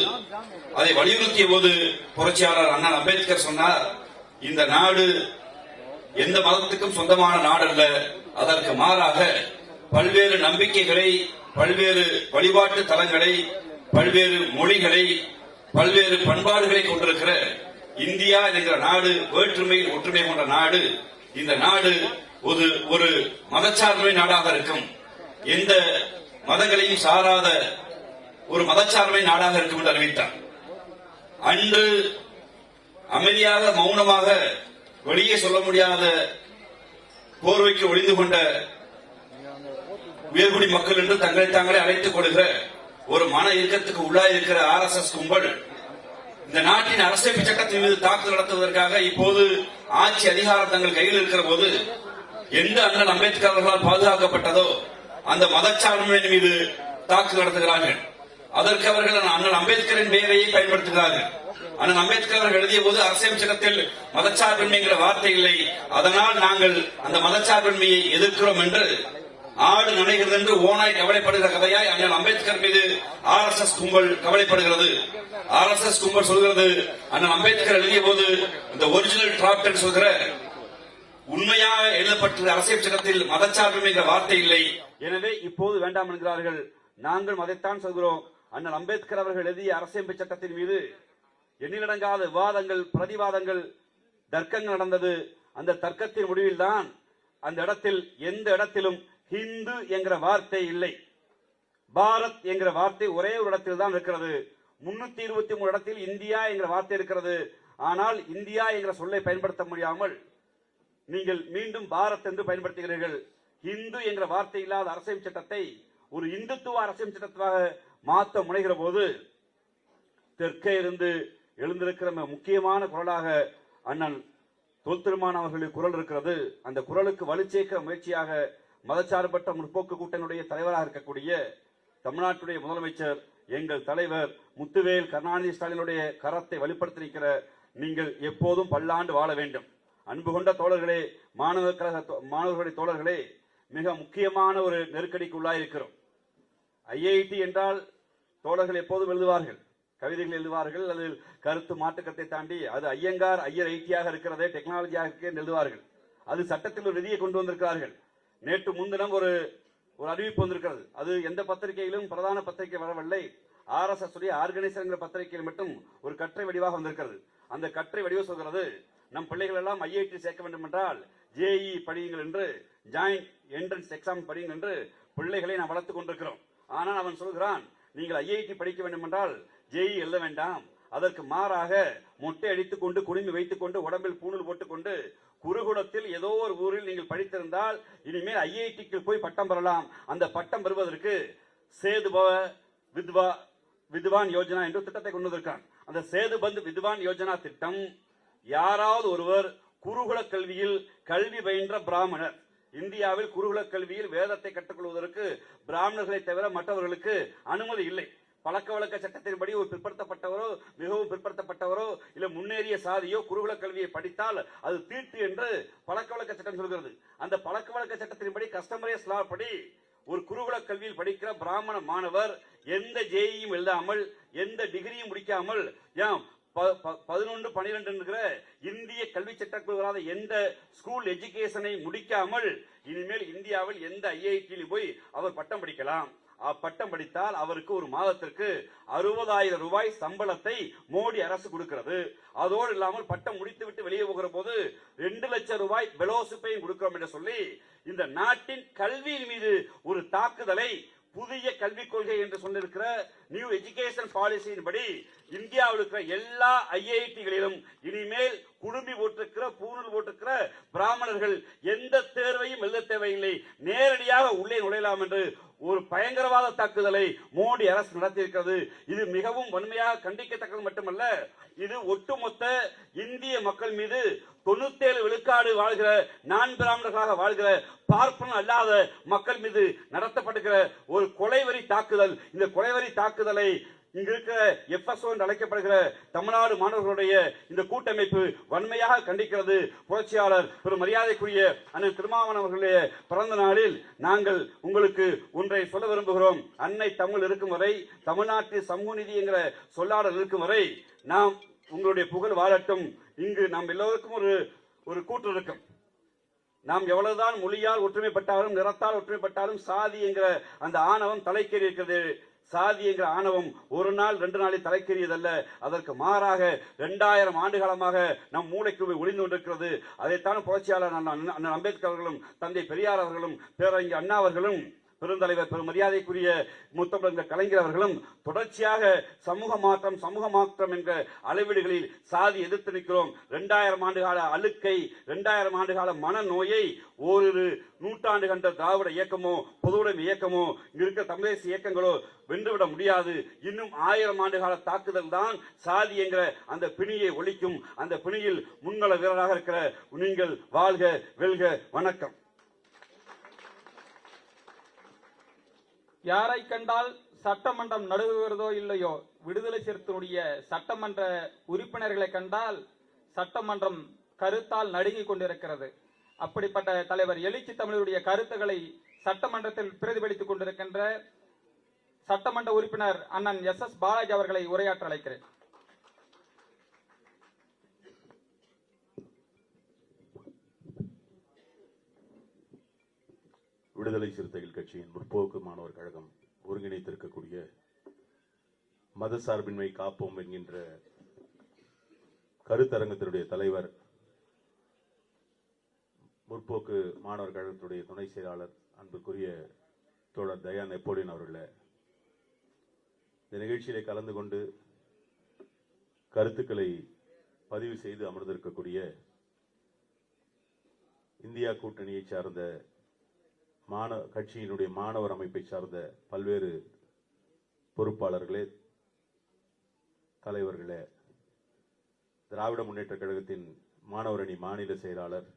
அதை வலியுறுத்திய போது புரட்சியாளர் அண்ணா அம்பேத்கர் சொன்னார், இந்த நாடு எந்த மதத்துக்கும் சொந்தமான நாடு அல்ல, அதற்கு மாறாக பல்வேறு நம்பிக்கைகளை, பல்வேறு வழிபாட்டு தலங்களை, பல்வேறு மொழிகளை, பல்வேறு பண்பாடுகளை கொண்டிருக்கிற இந்தியா என்கிற நாடு வேற்றுமையில் ஒற்றுமை கொண்ட நாடு. இந்த நாடு ஒரு மதச்சார்பை நாடாக இருக்கும், எந்த மதங்களையும் சாராத ஒரு மதச்சார்பை நாடாக இருக்கும் என்று அறிவித்தார். அன்று அமைதியாக மௌனமாக வெளியே சொல்ல முடியாத போர்வைக்கு ஒளிந்து கொண்ட உயர்குடி மக்கள் என்று தங்களை தாங்களே அழைத்துக் கொள்கிற ஒரு மன இயக்கத்துக்கு உள்ளாயிருக்கிற RSS கும்பல் இந்த நாட்டின் அரசியல் சட்டத்தின் மீது தாக்குதல் நடத்துவதற்காக இப்போது ஆட்சி அதிகாரம் தங்கள் கையில் இருக்கிற போது, எந்த அண்ணல் அம்பேத்கர் அவர்களால் பாதுகாக்கப்பட்டதோ அந்த மதச்சார்பின் மீது தாக்குதல் நடத்துகிறார்கள். அதற்கு அவர்கள் அண்ணல் அம்பேத்கரின் பெயரையே பயன்படுத்துகிறார்கள். அண்ணன் அம்பேத்கர் அவர்கள் எழுதிய போது அரசியல் சட்டத்தில் மதச்சார்பின்மைங்கிற வார்த்தை இல்லை, அதனால் நாங்கள் அந்த மதச்சார்பின்மையை எதிர்க்கிறோம் என்று ஆடு நனைகிறது என்று ஓனாய் கவலைப்படுகிற கதையாய் அண்ணன் அம்பேத்கர் மீது RSS கும்பல் கவலைப்படுகிறது. RSS கும்பல் சொல்கிறது, அண்ணன் அம்பேத்கர் எழுதிய போது இந்த ஒரிஜினல் டிராப்ட் என்று சொல்கிற உண்மையாக எழுதப்பட்ட அரசியல் சட்டத்தில் மதச்சார்பின்மைங்கிற வார்த்தை இல்லை, எனவே இப்போது வேண்டாம் என்கிறார்கள். நாங்கள் அதைத்தான் சொல்கிறோம். அண்ணன் அம்பேத்கர் அவர்கள் எழுதிய அரசியல் சட்டத்தின் மீது எண்ணிலடங்காத விவாதங்கள், பிரதிவாதங்கள், தர்க்கங்கள் நடந்தது. அந்த தர்க்கத்தின் முடிவில் தான் அந்த இடத்தில் எந்த இடத்திலும் ஹிந்து என்கிற வார்த்தை இல்லை, பாரத் என்கிற வார்த்தை ஒரே ஒரு இடத்தில் தான் இருக்கிறது. 323 இடத்தில் இந்தியா என்கிற வார்த்தை இருக்கிறது. ஆனால் இந்தியா என்கிற சொல்லை பயன்படுத்த முடியாமல் நீங்கள் மீண்டும் பாரத் என்று பயன்படுத்துகிறீர்கள். இந்து என்ற வார்த்தை இல்லாத அரசியல் சட்டத்தை ஒரு இந்துத்துவ அரசியல் சட்டமாக மாற்ற முனைகிற போது தெற்கே இருந்து எழுந்திருக்கிற முக்கியமான குரலாக அண்ணன் தொல் திருமான் அவர்களுடைய குரல் இருக்கிறது. அந்த குரலுக்கு வலு சேர்க்கிற முயற்சியாக மதச்சார்பற்ற முற்போக்கு கூட்டணியுடைய தலைவராக இருக்கக்கூடிய தமிழ்நாட்டுடைய முதலமைச்சர் எங்கள் தலைவர் முத்துவேல் கருணாநிதி ஸ்டாலினுடைய கரத்தை வலுப்படுத்தியிருக்கிற நீங்கள் எப்போதும் பல்லாண்டு வாழ வேண்டும். அன்பு கொண்ட தோழர்களே, மாணவர்களுடைய தோழர்களே, மிக முக்கியமான ஒரு நெருக்கடிக்கு உள்ளாயிருக்கிறோம். ஐஐடி என்றால் தோழர்கள் எப்போதும் எழுதுவார்கள், கவிதைகள் எழுதுவார்கள், அதில் கருத்து மாற்றுக்கத்தை தாண்டி அது ஐயங்கார் ஐயர் ஐடியாக இருக்கிறதே, டெக்னாலஜியாக இருக்கிறது எழுதுவார்கள். அது சட்டத்தில் ஒரு விதியை கொண்டு வந்திருக்கிறார்கள். நேற்று முன்தினம் ஒரு அறிவிப்பு வந்திருக்கிறது. அது எந்த பத்திரிகையிலும் பிரதான பத்திரிகை வரவில்லை. RSS உடைய ஆர்கனைசர் பத்திரிகையில் மட்டும் ஒரு கட்டுரை வடிவாக வந்திருக்கிறது. அந்த கட்டுரை வடிவ சொல்கிறது, நம் பிள்ளைகள் எல்லாம் ஐஐடி சேர்க்க வேண்டும் என்றால் JEE படியுங்கள் என்று, ஜாயிண்ட் என்ட்ரன்ஸ் எக்ஸாம் படியுங்கள் என்று பிள்ளைகளை நாம் வளர்த்துக் கொண்டிருக்கிறோம். ஆனால் அவன் சொல்கிறான், நீங்கள் ஐஐடி படிக்க வேண்டும் என்றால் JEE எழுத வேண்டாம், அதற்கு மாறாக மொட்டை அடித்துக் கொண்டு குடுமி வைத்துக் கொண்டு உடம்பில் பூணூல் போட்டுக் கொண்டு குருகுலத்தில் ஏதோ ஒரு ஊரில் நீங்கள் படித்திருந்தால் இனிமேல் ஐஐடிக்கு போய் பட்டம் பெறலாம். அந்த பட்டம் பெறுவதற்கு சேதுபவ வித்வான் யோஜனா என்ற திட்டத்தை கொண்டு வந்திருக்கான். அந்த சேதுபந்த் வித்வான் யோஜனா திட்டம், யாராவது ஒருவர் குருகுல கல்வியில் கல்வி பயின்ற பிராமணர், இந்தியாவில் குருகுல கல்வியில் வேதத்தை கற்றுக்கொள்வதற்கு பிராமணர்களை தவிர மற்றவர்களுக்கு அனுமதி இல்லை. பழக்க வழக்க சட்டத்தின்படி ஒரு பிற்படுத்தப்பட்டவரோ மிகவும் பிற்படுத்தப்பட்டவரோ இல்ல முன்னேறிய சாதியோ குருகுல கல்வியை படித்தால் அது தீட்டு என்று பழக்க வழக்க சட்டம் சொல்கிறது. அந்த பழக்க வழக்க சட்டத்தின்படி கஸ்டமரேஸ் லா படி ஒரு குருகுல கல்வியில் படிக்கிற பிராமண மாணவர் எந்த JEE எழுதாமல் எந்த டிகிரியும் முடிக்காமல் 11, 12 இந்திய கல்வி சட்டத்தில் வராத எந்த ஸ்கூல் எஜுகேஷனை முடிக்காமல் இனிமேல் இந்தியாவில் எந்த ஐஐடியில் போய் அவர் பட்டம் படிக்கலாம். பட்டம் படித்தால் அவருக்கு ஒரு மாதத்திற்கு 60,000 ரூபாய் சம்பளத்தை மோடி அரசு கொடுக்கிறது. அதோடு இல்லாமல் பட்டம் முடித்துவிட்டு வெளியே போகிற போது 2 லட்சம் ரூபாய் பெலோசிப்பையும் கொடுக்கிறோம் என்று சொல்லி இந்த நாட்டின் கல்வியின் மீது ஒரு தாக்குதலை புதிய கல்விக் கொள்கை என்று சொல்லிருக்கிற நியூ எஜுகேஷன் பாலிசியின்படி இந்தியாவில் இருக்கிற எல்லா ஐஐடிகளிலும் இனிமேல் குடுமி போட்டிருக்கிற பூணூல் போட்டிருக்கிற பிராமணர்கள் எந்த தேர்வையும் எழுத தேவையில்லை, நேரடியாக உள்ளே நுழையலாம் என்று ஒரு பயங்கரவாத தாக்குதலை மோடி அரசு நடத்தியிருக்கிறது. இது மிகவும் வன்மையாக கண்டிக்கத்தக்கது மட்டுமல்ல, இது ஒட்டுமொத்த இந்திய மக்கள் மீது 97 விழுக்காடு வாழ்கிற நான் பிராமணர்களாக வாழ்கிற பார்ப்பன அல்லாத மக்கள் மீது நடத்தப்படுகிற ஒரு கொலைவெறி தாக்குதல். இந்த கொலைவெறி தாக்குதலை இங்க இருக்கிற FSO என்று அழைக்கப்படுகிற தமிழ்நாடு மாணவர்களுடைய இந்த கூட்டமைப்பு வன்மையாக கண்டிக்கிறது. புரட்சியாளர் பெரும் மரியாதைக்குரிய அண்ணன் திருமாவளவன் அவர்களுடைய பிறந்த நாளில் நாங்கள் உங்களுக்கு ஒன்றை சொல்ல விரும்புகிறோம். அன்னை தமிழ் இருக்கும் வரை, தமிழ்நாட்டில் சமூக நீதி என்கிற சொல்லாடல் இருக்கும் வரை நாம் உங்களுடைய புகழ் வாழட்டும். இங்கு நாம் எல்லோருக்கும் ஒரு கூற்று இருக்கும். நாம் எவ்வளவுதான் மொழியால் ஒற்றுமைப்பட்டாலும் நிறத்தால் ஒற்றுமைப்பட்டாலும் சாதி என்கிற அந்த ஆணவம் தலைக்கேறி இருக்கிறது. சாதி என்கிற ஆணவம் ஒரு நாள் 2 நாளில் தலைக்கேறியதல்ல, அதற்கு மாறாக 2000 ஆண்டு காலமாக நம் மூளைக்கு ஒளிந்து கொண்டிருக்கிறது. அதைத்தான் புரட்சியாளர் அண்ணன் அம்பேத்கர் அவர்களும் தந்தை பெரியார் அவர்களும் பேரறிஞர் அண்ணா அவர்களும் பெருந்தலைவர் பெரும் மரியாதைக்குரிய முத்தமிழர் கலைஞர் அவர்களும் தொடர்ச்சியாக சமூக மாற்றம் என்ற அளவீடுகளில் சாதி எதிர்த்து நிற்கிறோம். 2000 ஆண்டு கால அழுக்கை, 2000 ஆண்டு கால மனநோயை ஓரிரு நூற்றாண்டு கண்ட திராவிட இயக்கமோ பொதுவுடைமை இயக்கமோ இங்க இருக்கிற தமிழேசு இயக்கங்களோ வென்றுவிட முடியாது. இன்னும் 1000 ஆண்டு கால தாக்குதல் தான் சாதி என்கிற அந்த பிணியை ஒழிக்கும். அந்த பிணியில் முன்கள வீரராக இருக்கிற நீங்கள் வாழ்க வெல்க. வணக்கம். யாரை கண்டால் சட்டமன்றம் நடுவுகிறதோ இல்லையோ, விடுதலை சிறுத்தைகளுடைய சட்டமன்ற உறுப்பினர்களை கண்டால் சட்டமன்றம் கருத்தால் நடுங்கிக் கொண்டிருக்கிறது. அப்படிப்பட்ட தலைவர் எழுச்சி தமிழருடைய கருத்துக்களை சட்டமன்றத்தில் பிரதிபலித்துக் கொண்டிருக்கின்ற சட்டமன்ற உறுப்பினர் அண்ணன் SS பாலாஜி அவர்களை உரையாற்ற அழைக்கிறேன். விடுதலை சிறுத்தைகள் கட்சியின் முற்போக்கு மாணவர் கழகம் ஒருங்கிணைத்திருக்கக்கூடிய மதசார்பின்மை காப்போம் என்கின்ற கருத்தரங்கத்தினுடைய தலைவர், முற்போக்கு மாணவர் கழகத்துடைய துணை செயலாளர் அன்புக்குரிய தோழர் தயா நெப்போலியன் அவர்களே, இந்த நிகழ்ச்சியிலே கலந்து கொண்டு கருத்துக்களை பதிவு செய்து அமர்ந்திருக்கக்கூடிய இந்தியா கூட்டணியை சார்ந்த கட்சியினுடைய மாணவர் அமைப்பை சார்ந்த பல்வேறு பொறுப்பாளர்களே, தலைவர்களே, திராவிட முன்னேற்ற கழகத்தின் மாணவர் அணி மாநில செயலாளர்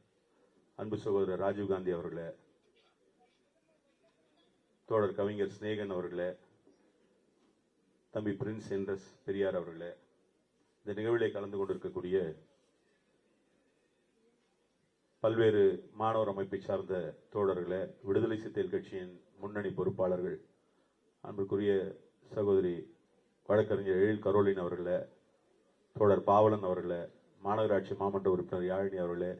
அன்பு சகோதரர் ராஜீவ்காந்தி அவர்களே, தோழர் கவிஞர் சிநேகன் அவர்களே, தம்பி பிரின்ஸ் என்எஸ் பெரியார் அவர்களே, இந்த நிகழ்விலே கலந்து கொண்டிருக்கக்கூடிய பல்வேறு மாணவர் அமைப்பை சார்ந்த தோழர்களே, விடுதலை சிறுத்தைகள் கட்சியின் முன்னணி பொறுப்பாளர்கள், அன்புக்குரிய சகோதரி வழக்கறிஞர் எழில் கரோலின் அவர்களே, தோழர் பாவலன் அவர்களே, மாநகராட்சி மாமன்ற உறுப்பினர் யாழினி அவர்களே,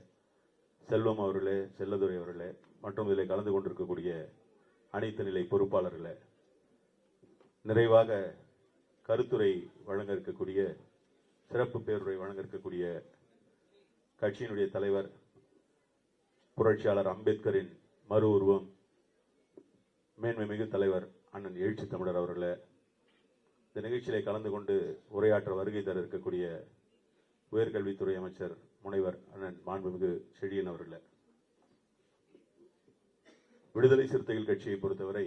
செல்வம் அவர்களே, செல்லதுரை அவர்களே, மற்றும் இதில் கலந்து கொண்டிருக்கக்கூடிய அனைத்து நிலை பொறுப்பாளர்களே, நிறைவாக கருத்துரை வழங்க இருக்கக்கூடிய, சிறப்பு பேருரை வழங்க இருக்கக்கூடிய கட்சியினுடைய தலைவர் புரட்சியாளர் அம்பேத்கரின் மறு உருவம் மேன்மைமிகு தலைவர் அண்ணன் எழுச்சி தமிழர் அவர்களே, இந்த நிகழ்ச்சியிலே கலந்து கொண்டு உரையாற்ற வருகை தர இருக்கக்கூடிய உயர்கல்வித்துறை அமைச்சர் முனைவர் அண்ணன் மாண்புமிகு செழியன் அவர்களே, விடுதலை சிறுத்தைகள் கட்சியை பொறுத்தவரை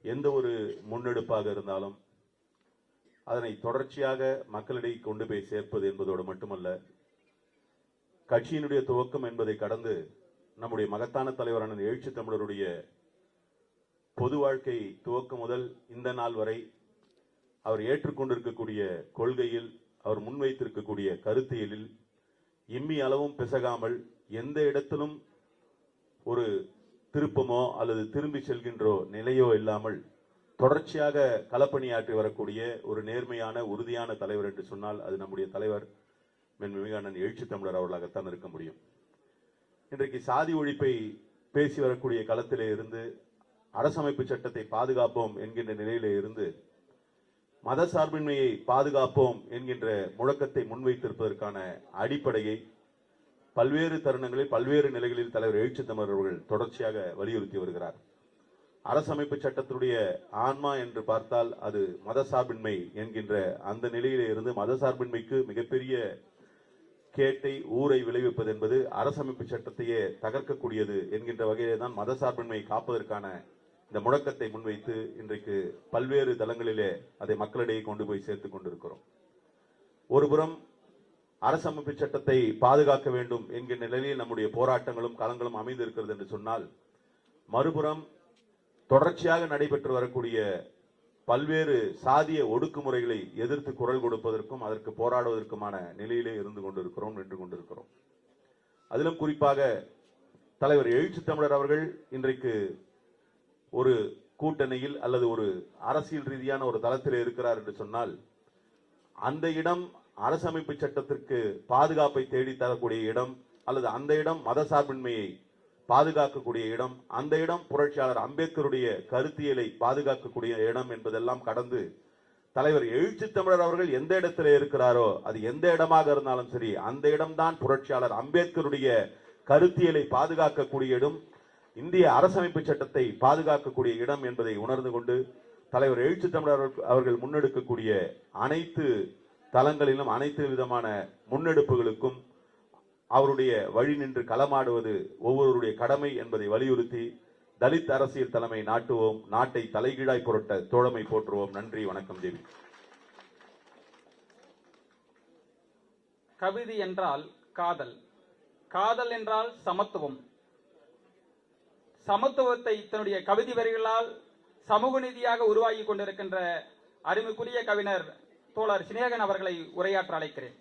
எந்த ஒரு முன்னெடுப்பாக இருந்தாலும் அதனை தொடர்ச்சியாக மக்களிடையே கொண்டு போய் சேர்ப்பது என்பதோடு மட்டுமல்ல, கட்சியினுடைய துவக்கம் என்பதை கடந்து நம்முடைய மகத்தான தலைவர் அண்ணன் எழுச்சி தமிழருடைய பொது வாழ்க்கை துவக்கம் முதல் இந்த நாள் வரை அவர் ஏற்றுக்கொண்டிருக்கக்கூடிய கொள்கையில், அவர் முன்வைத்திருக்கக்கூடிய கருத்தியலில் இம்மி அளவும் பிசகாமல் எந்த இடத்திலும் ஒரு திருப்பமோ அல்லது திரும்பி செல்கின்றோ நிலையோ இல்லாமல் தொடர்ச்சியாக களப்பணியாற்றி வரக்கூடிய ஒரு நேர்மையான உறுதியான தலைவர் என்று சொன்னால் அது நம்முடைய தலைவர் மேன்மிகு அண்ணன் எழுச்சி தமிழர் அவர்களாகத்தான் இருக்க முடியும். இன்றைக்கு சாதி ஒழிப்பை பேசி வரக்கூடிய களத்திலே இருந்து, அரசமைப்பு சட்டத்தை பாதுகாப்போம் என்கின்ற நிலையிலே இருந்து, மத சார்பின்மையை பாதுகாப்போம் என்கின்ற முழக்கத்தை முன்வைத்திருப்பதற்கான அடிப்படையை பல்வேறு தருணங்களில் பல்வேறு நிலைகளில் தலைவர் எழுச்சி தமிழர் அவர்கள் தொடர்ச்சியாக வலியுறுத்தி வருகிறார். அரசமைப்பு சட்டத்தினுடைய ஆன்மா என்று பார்த்தால் அது மதசார்பின்மை என்கின்ற அந்த நிலையிலே இருந்து மதசார்பின்மைக்கு மிகப்பெரிய கேட்டை ஊரை விளைவிப்பது என்பது அரசமைப்பு சட்டத்தையே தகர்க்கக்கூடியது என்கின்ற வகையிலே தான் மதசார்பின்மையை காப்பதற்கான இந்த முழக்கத்தை முன்வைத்து இன்றைக்கு பல்வேறு தளங்களிலே அதை மக்களிடையே கொண்டு போய் சேர்த்துக் கொண்டிருக்கிறோம். ஒருபுறம் அரசமைப்பு சட்டத்தை பாதுகாக்க வேண்டும் என்கின்ற நிலையில் நம்முடைய போராட்டங்களும் களங்களும் அமைந்திருக்கிறது என்று சொன்னால், மறுபுறம் தொடர்ச்சியாக நடைபெற்று வரக்கூடிய பல்வேறு சாதிய ஒடுக்குமுறைகளை எதிர்த்து குரல் கொடுப்பதற்கும் அதற்கு போராடுவதற்குமான நிலையிலே இருந்து கொண்டிருக்கிறோம், நின்று கொண்டிருக்கிறோம். அதிலும் குறிப்பாக தலைவர் எழுச்சி தமிழர் அவர்கள் இன்றைக்கு ஒரு கூட்டணியில் அல்லது ஒரு அரசியல் ரீதியான ஒரு தளத்தில் இருக்கிறார் என்று சொன்னால், அந்த இடம் அரசமைப்பு சட்டத்திற்கு பாதுகாப்பை தேடி தரக்கூடிய இடம், அல்லது அந்த இடம் மதசார்பின்மையை பாதுகாக்கக்கூடிய இடம், அந்த இடம் புரட்சியாளர் அம்பேத்கருடைய கருத்தியலை பாதுகாக்கக்கூடிய இடம் என்பதெல்லாம் கடந்து தலைவர் எழுச்சி தமிழர் அவர்கள் எந்த இடத்துல இருக்கிறாரோ அது எந்த இடமாக இருந்தாலும் சரி, அந்த இடம்தான் புரட்சியாளர் அம்பேத்கருடைய கருத்தியலை பாதுகாக்கக்கூடிய இடம், இந்திய அரசமைப்பு சட்டத்தை பாதுகாக்கக்கூடிய இடம் என்பதை உணர்ந்து கொண்டு தலைவர் எழுச்சி தமிழர் அவர்கள் முன்னெடுக்கக்கூடிய அனைத்து தளங்களிலும் அனைத்து விதமான முன்னெடுப்புகளுக்கும் அவருடைய வழி நின்று களமாடுவது ஒவ்வொருவருடைய கடமை என்பதை வலியுறுத்தி, தலித் அரசியல் தலைமை நாட்டுவோம், நாட்டை தலைகீழாய் புரட்ட தோழமை போற்றுவோம். நன்றி, வணக்கம். தேவி. கவிதை என்றால் காதல், காதல் என்றால் சமத்துவம், சமத்துவத்தை தன்னுடைய கவிதை வரிகளால் சமூக நீதியாக உருவாகி கொண்டிருக்கின்ற அருமைக்குரிய கவிஞர் தோழர் சிநேகன் அவர்களை உரையாற்ற அழைக்கிறேன்.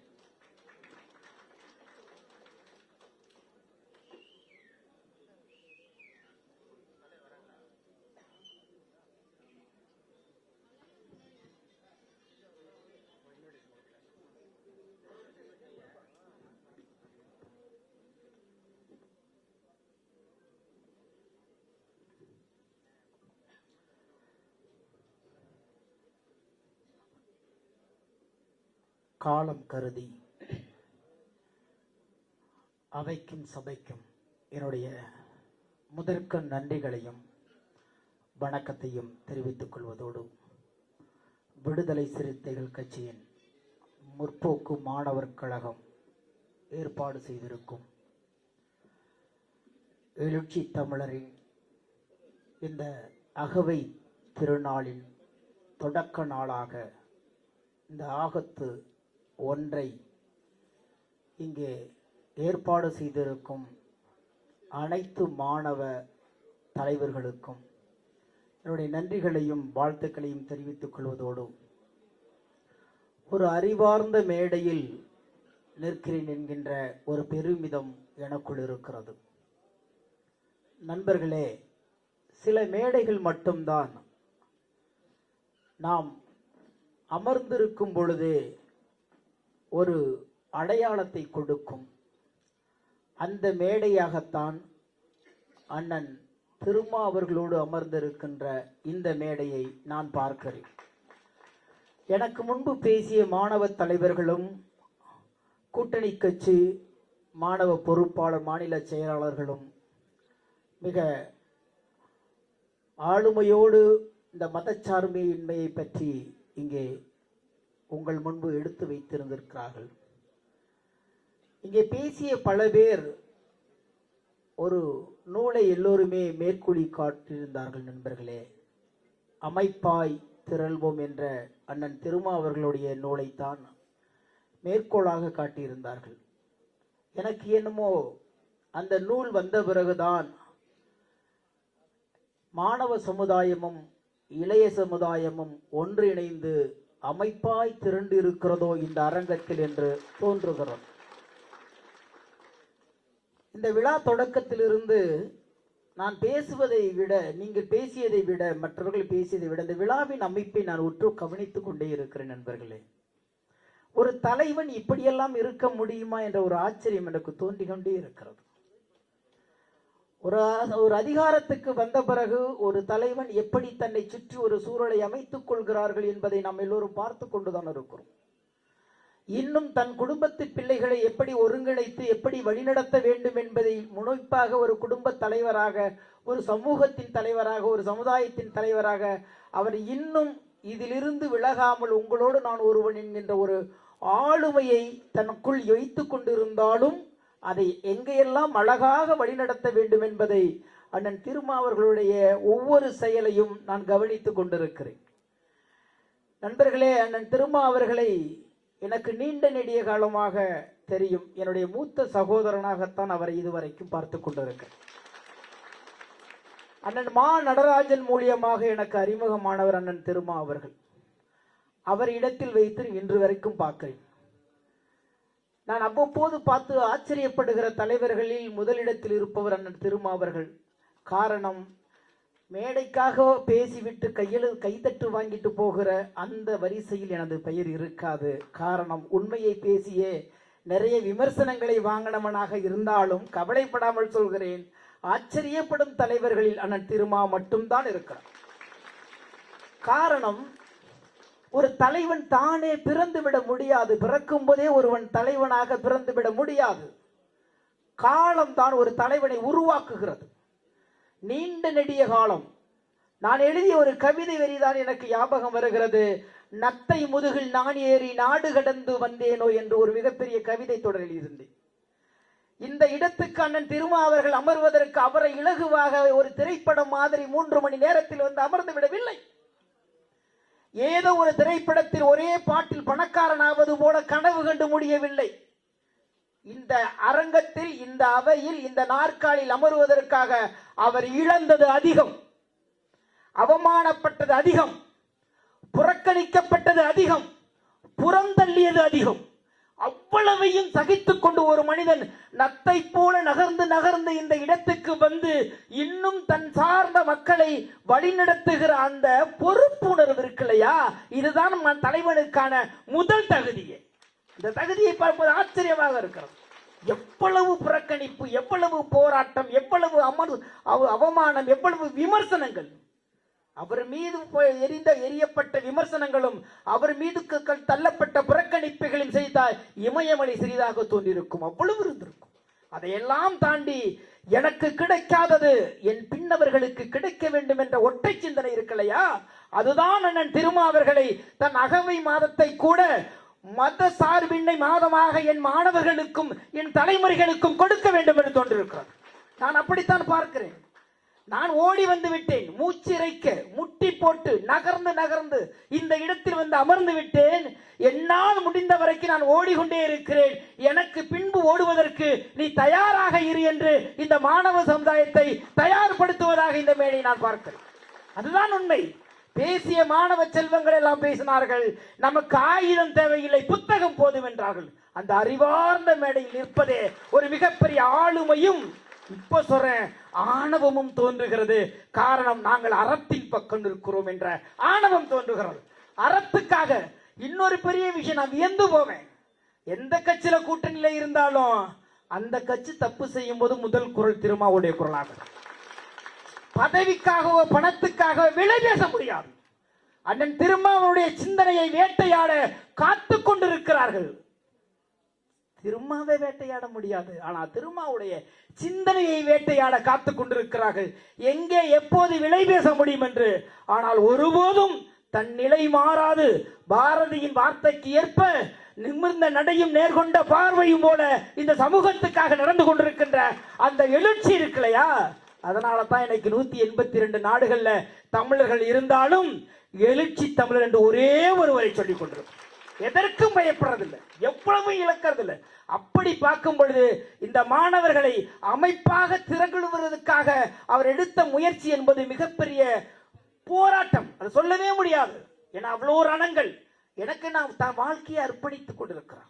காலம் கருதி அவைக்கும் சபைக்கும் என்னுடைய முதற்க நன்றிகளையும் வணக்கத்தையும் தெரிவித்துக் கொள்வதோடு, விடுதலை சிறுத்தைகள் கட்சியின் முற்போக்கு மாணவர் கழகம் ஏற்பாடு செய்திருக்கும் எழுச்சி தமிழரின் இந்த அகவை திருநாளின் தொடக்க நாளாக இந்த ஆகத்து 1 இங்கே ஏற்பாடு செய்திருக்கும் அனைத்து மாணவ தலைவர்களுக்கும் என்னுடைய நன்றிகளையும் வாழ்த்துக்களையும் தெரிவித்துக் கொள்வதோடு ஒரு அறிவார்ந்த மேடையில் நிற்கிறேன் என்கின்ற ஒரு பெருமிதம் எனக்குள் இருக்கிறது. நண்பர்களே, சில மேடைகள் மட்டும்தான் நாம் அமர்ந்திருக்கும் பொழுதே ஒரு அடையாளத்தை கொடுக்கும். அந்த மேடையாகத்தான் அண்ணன் திருமா அவர்களோடு அமர்ந்திருக்கின்ற இந்த மேடையை நான் பார்க்கிறேன். எனக்கு முன்பு பேசிய மாணவ தலைவர்களும் கூட்டணி கட்சி மாணவ பொறுப்பாளர் மாநில செயலாளர்களும் மிக ஆளுமையோடு இந்த மதச்சார்பின்மையை பற்றி இங்கே உங்கள் முன்பு எடுத்து வைத்திருந்திருக்கிறார்கள். இங்கே பேசிய பல பேர் ஒரு நூலை எல்லோருமே மேற்கோளி காட்டியிருந்தார்கள். நண்பர்களே, அமைப்பாய் திரள்வோம் என்ற அண்ணன் திருமா அவர்களுடைய நூலைத்தான் மேற்கோளாக காட்டியிருந்தார்கள். எனக்கு என்னமோ அந்த நூல் வந்த பிறகுதான் மாணவ சமுதாயமும் இளைய சமுதாயமும் ஒன்றிணைந்து அமைப்பாய் திரண்டு இருக்கிறதோ இந்த அரங்கத்தில் என்று தோன்றுகிறோம். இந்த விழா தொடக்கத்திலிருந்து நான் பேசுவதை விட, நீங்கள் பேசியதை விட, மற்றவர்கள் பேசியதை விட இந்த விழாவின் அமைப்பை நான் உற்று கவனித்துக் கொண்டே இருக்கிறேன். நண்பர்களே, ஒரு தலைவன் இப்படியெல்லாம் இருக்க முடியுமா என்ற ஒரு ஆச்சரியம் எனக்கு தோன்றிக் கொண்டே இருக்கிறது. ஒரு அதிகாரத்துக்கு வந்த பிறகு ஒரு தலைவன் எப்படி தன்னை சுற்றி ஒரு சூழலை அமைத்துக் கொள்கிறார்கள் என்பதை நாம் எல்லோரும் பார்த்து கொண்டுதான் இருக்கிறோம். இன்னும் தன் குடும்பத்து பிள்ளைகளை எப்படி ஒருங்கிணைத்து எப்படி வழிநடத்த வேண்டும் என்பதை முனைப்பாக ஒரு குடும்ப தலைவராக, ஒரு சமூகத்தின் தலைவராக, ஒரு சமுதாயத்தின் தலைவராக அவர் இன்னும் இதிலிருந்து விலகாமல் உங்களோடு நான் ஒருவன் என்கின்ற ஒரு ஆளுமையை தனக்குள் வைத்து கொண்டிருந்தாலும் அதை எங்கெல்லாம் அழகாக வழிநடத்த வேண்டும் என்பதை அண்ணன் திருமா அவர்களுடைய ஒவ்வொரு செயலையும் நான் கவனித்துக் கொண்டிருக்கிறேன். நண்பர்களே, அண்ணன் திருமா அவர்களை எனக்கு நீண்ட நெடிய காலமாக தெரியும். என்னுடைய மூத்த சகோதரனாகத்தான் அவரை இதுவரைக்கும் பார்த்து கொண்டிருக்கிறேன். அண்ணன் மா நடராஜன் மூலியமாக எனக்கு அறிமுகமானவர் அண்ணன் திருமா அவர்கள். அவர் இடத்தில் வைத்து இன்று வரைக்கும் பார்க்கிறேன். நான் அவ்வப்போது பார்த்து ஆச்சரியப்படுகிற தலைவர்களில் முதலிடத்தில் இருப்பவர் அண்ணன் திருமா அவர்கள். காரணம், மேடைக்காக பேசிவிட்டு கைதட்டு வாங்கிட்டு போகிற அந்த வரிசையில் எனது பெயர் இருக்காது. காரணம், உண்மையை பேசியே நிறைய விமர்சனங்களை வாங்கினவனாக இருந்தாலும் கவலைப்படாமல் சொல்கிறேன், ஆச்சரியப்படும் தலைவர்களில் அண்ணன் திருமா மட்டும்தான் இருக்கிறார். காரணம், ஒரு தலைவன் தானே பிறந்து விட முடியாது. பிறக்கும் போதே ஒருவன் தலைவனாக பிறந்து விட முடியாது. காலம் தான் ஒரு தலைவனை உருவாக்குகிறது. நீண்ட நெடிய காலம். நான் எழுதிய ஒரு கவிதை வரிதான் எனக்கு ஞாபகம் வருகிறது. நத்தை முதுகில் நான் ஏறி நாடு கடந்து வந்தேனோ என்று ஒரு மிகப்பெரிய கவிதை தொடர் எழுதியிருந்தேன். இந்த இடத்துக்கு அண்ணன் திருமா அவர்கள் அமர்வதற்கு அவரை இலகுவாக ஒரு திரைப்படம் மாதிரி 3 மணி நேரத்தில் வந்து அமர்ந்து விடவில்லை. ஏதோ ஒரு திரைப்படத்தில் ஒரே பாட்டில் பணக்காரனாவது போல கனவு கண்டு முடியவில்லை. இந்த அரங்கத்தில், இந்த அவையில், இந்த நாற்காலில் அமர்வதற்காக அவர் இழந்தது அதிகம், அவமானப்பட்டது அதிகம், புறக்கணிக்கப்பட்டது அதிகம், புறந்தள்ளியது அதிகம். அவ்வளவையும் சகித்துக் கொண்டு ஒரு மனிதன் நத்தை போல நகர்ந்து நகர்ந்து இந்த இடத்துக்கு வந்து இன்னும் தன் சார்ந்த மக்களை வழிநடத்துகிற அந்த பொறுப்புணர்வு இருக்கு இல்லையா, இதுதான் நம்ம தலைவனுக்கான முதல் தகுதியே. இந்த தகுதியை பார்ப்பது ஆச்சரியமாக இருக்கிறது. எவ்வளவு புறக்கணிப்பு, எவ்வளவு போராட்டம், எவ்வளவு அவமானம், எவ்வளவு விமர்சனங்கள், அவர் மீது எரியப்பட்ட விமர்சனங்களும் அவர் மீது தள்ளப்பட்ட புறக்கணிப்புகளையும் செய்தால் இமயமலை சிறிதாக தோன்றியிருக்கும், அவ்வளவு இருந்திருக்கும். அதையெல்லாம் தாண்டி எனக்கு கிடைக்காதது என் பின்னவர்களுக்கு கிடைக்க வேண்டும் என்ற ஒற்றை சிந்தனை இருக்கலையா, அதுதான் அண்ணன் திருமா அவர்களை தன் அகவை மாதத்தை கூட மத சார்பின்மை மாதமாக என் மாணவர்களுக்கும் என் தலைமுறைகளுக்கும் கொடுக்க வேண்டும் என்று தோன்றிருக்கிறார். நான் அப்படித்தான் பார்க்கிறேன். நான் ஓடி வந்து விட்டேன், மூச்சிறைக்க முட்டி போட்டு நகர்ந்து நகர்ந்து இந்த இடத்தில் வந்து அமர்ந்து விட்டேன். என்னால் முடிந்த வரைக்கும் நான் ஓடிக்கொண்டே இருக்கிறேன். எனக்கு பின்பு ஓடுவதற்கு நீ தயாராக இரு என்று இந்த மாணவ சமுதாயத்தை தயார்படுத்துவதாக இந்த மேடை நான் பார்க்கிறேன். அதுதான் உண்மை. பேசிய மாணவ செல்வங்கள் எல்லாம் பேசினார்கள், நமக்கு ஆயுதம் தேவையில்லை, புத்தகம் போதும் என்றார்கள். அந்த அறிவார்ந்த மேடையில் நிற்பதே ஒரு மிகப்பெரிய ஆளுமையும், இப்ப சொல்றேன், ஆணவமும் தோன்றுகிறது. காரணம், நாங்கள் அறத்தின் பக்கம் இருக்கிறோம் என்ற ஆணவம் தோன்றுகிறது. அறத்துக்காக இன்னொரு பெரிய விஷயம், நான் வியந்து போவேன். எந்த கட்சியில கூட்டணியில இருந்தாலும் அந்த கட்சி தப்பு செய்யும் போது முதல் குரல் திருமாவுடைய குரலாக. பதவிக்காகவோ பணத்துக்காகவோ விலை பேச முடியாது. அண்ணன் திருமாவுடைய சிந்தனையை வேட்டையாட காத்து கொண்டிருக்கிறார்கள். திருமாவை வேட்டையாட முடியாது, ஆனா திருமாவுடைய சிந்தனையை வேட்டையாட காத்து கொண்டிருக்கிறார்கள். எங்கே எப்போது விலை பேச முடியும் என்று. ஆனால் ஒருபோதும் தன் நிலை மாறாது, பாரதியின் வார்த்தைக்கு ஏற்ப நிமிர்ந்த நடையும் நேர்கொண்ட பார்வையும் போல இந்த சமூகத்துக்காக நடந்து கொண்டிருக்கின்ற அந்த எழுச்சி இருக்குல்லையா, அதனால தான் இன்னைக்கு 182 நாடுகள்ல தமிழர்கள் இருந்தாலும் எழுச்சி தமிழர் என்று ஒரே ஒருவரை சொல்லிக் கொண்டிருக்கும். எதற்கும் பயப்படுறதில்லை, எவ்வளவும் இழக்கிறதில்லை. அப்படி பார்க்கும் பொழுது இந்த மாணவர்களை அமைப்பாக திரளுவதற்காக அவர் எடுத்த முயற்சி என்பது மிகப்பெரிய போராட்டம். அது சொல்லவே முடியாது. ஏன்னா அவ்வளோ ரணங்கள். எனக்கு நான் வாழ்க்கையை அர்ப்பணித்துக் கொண்டிருக்கிறார்.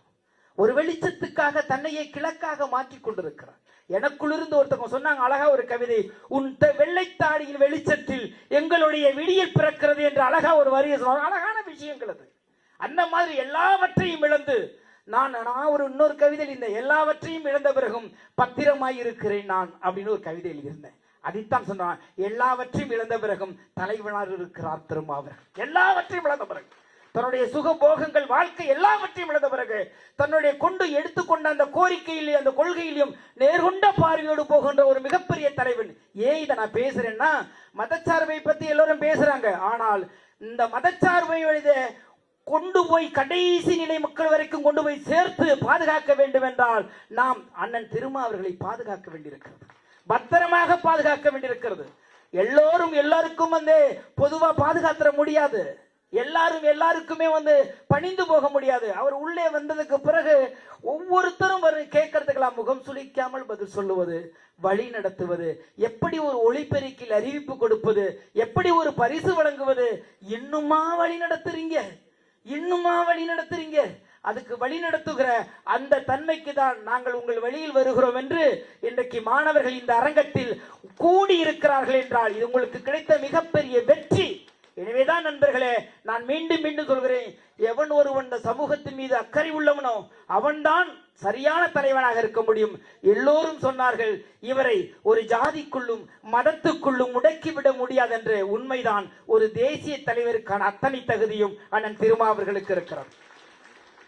ஒரு வெளிச்சத்துக்காக தன்னையே கிழக்காக மாற்றிக் கொண்டிருக்கிறார். எனக்குள் இருந்து ஒருத்தவங்க சொன்னாங்க அழகா ஒரு கவிதை, உன் வெள்ளைத்தாடியின் வெளிச்சத்தில் எங்களுடைய விடியல் பிறக்கிறது என்று அழகா ஒரு வரியை சொன்னாங்க. அழகான விஷயங்கள் அது. அந்த மாதிரி எல்லாவற்றையும் இழந்து நான் ஒரு இன்னொரு கவிதையில் இந்த எல்லாவற்றையும் இழந்த பிறகும் பத்திரமாய் இருக்கிறேன் நான் அப்படின்னு ஒரு கவிதையில் இருந்தேன். அதைத்தான் சொன்னான், எல்லாவற்றையும் இழந்த பிறகும் தலைவனார் இருக்கிறார் திருமாவர். எல்லாவற்றையும் இழந்த பிறகு, தன்னுடைய சுகபோகங்கள் வாழ்க்கை எல்லாவற்றையும் இழந்த பிறகு, தன்னுடைய கொண்டு எடுத்துக்கொண்ட அந்த கோரிக்கையிலையும் அந்த கொள்கையிலையும் நேர்கொண்ட பார்வையோடு போகின்ற ஒரு மிகப்பெரிய தலைவன். ஏன் இதை நான் பேசுறேன்னா, மதச்சார்பை பத்தி எல்லாரும் பேசுறாங்க. ஆனால் இந்த மதச்சார்பை கொண்டு போய் கடைசி நிலை மக்கள் வரைக்கும் கொண்டு போய் சேர்த்து பாதுகாக்க வேண்டும் என்றால் நாம் அண்ணன் திருமா அவர்களை பாதுகாக்க வேண்டியிருக்கிறது, பத்திரமாக பாதுகாக்க வேண்டியிருக்கிறது. எல்லோரும் எல்லாருக்கும் பொதுவா பாதுகாத்துற முடியாது, எல்லாரும் எல்லாருக்குமே பணிந்து போக முடியாது. அவர் உள்ளே வந்ததுக்கு பிறகு ஒவ்வொருத்தரும் கேட்கறதுக்கெல்லாம் முகம் சுளிக்காமல் பதில் சொல்லுவது, வழி நடத்துவது, எப்படி ஒரு ஒளிபெருக்கில் அறிவிப்பு கொடுப்பது, எப்படி ஒரு பரிசு வழங்குவது, இன்னுமா வழி நடத்துறீங்க, இன்னுமா வழி நடத்துறீங்க, அதுக்கு வழி நடத்துகிற அந்த தன்மைக்கு தான் நாங்கள் உங்கள் வழியில் வருகிறோம் என்று இன்றைக்கு மாணவர்கள் இந்த அரங்கத்தில் கூடி இருக்கிறார்கள் என்றால் இது உங்களுக்கு கிடைத்த மிகப்பெரிய வெற்றி. எனவேதான் நண்பர்களே, நான் மீண்டும் மீண்டும் சொல்கிறேன், எவன் ஒருவன் இந்த சமூகத்தின் மீது அக்கறை உள்ளவனோ அவன்தான் சரியான தலைவனாக இருக்க முடியும். எல்லோரும் சொன்னார்கள் இவரை ஒரு ஜாதிக்குள்ளும் மதத்துக்குள்ளும் முடக்கிவிட முடியாது என்று. உண்மைதான். ஒரு தேசிய தலைவருக்கான அத்தனை தகுதியும் அண்ணன் திருமா அவர்களுக்கு இருக்கிறது.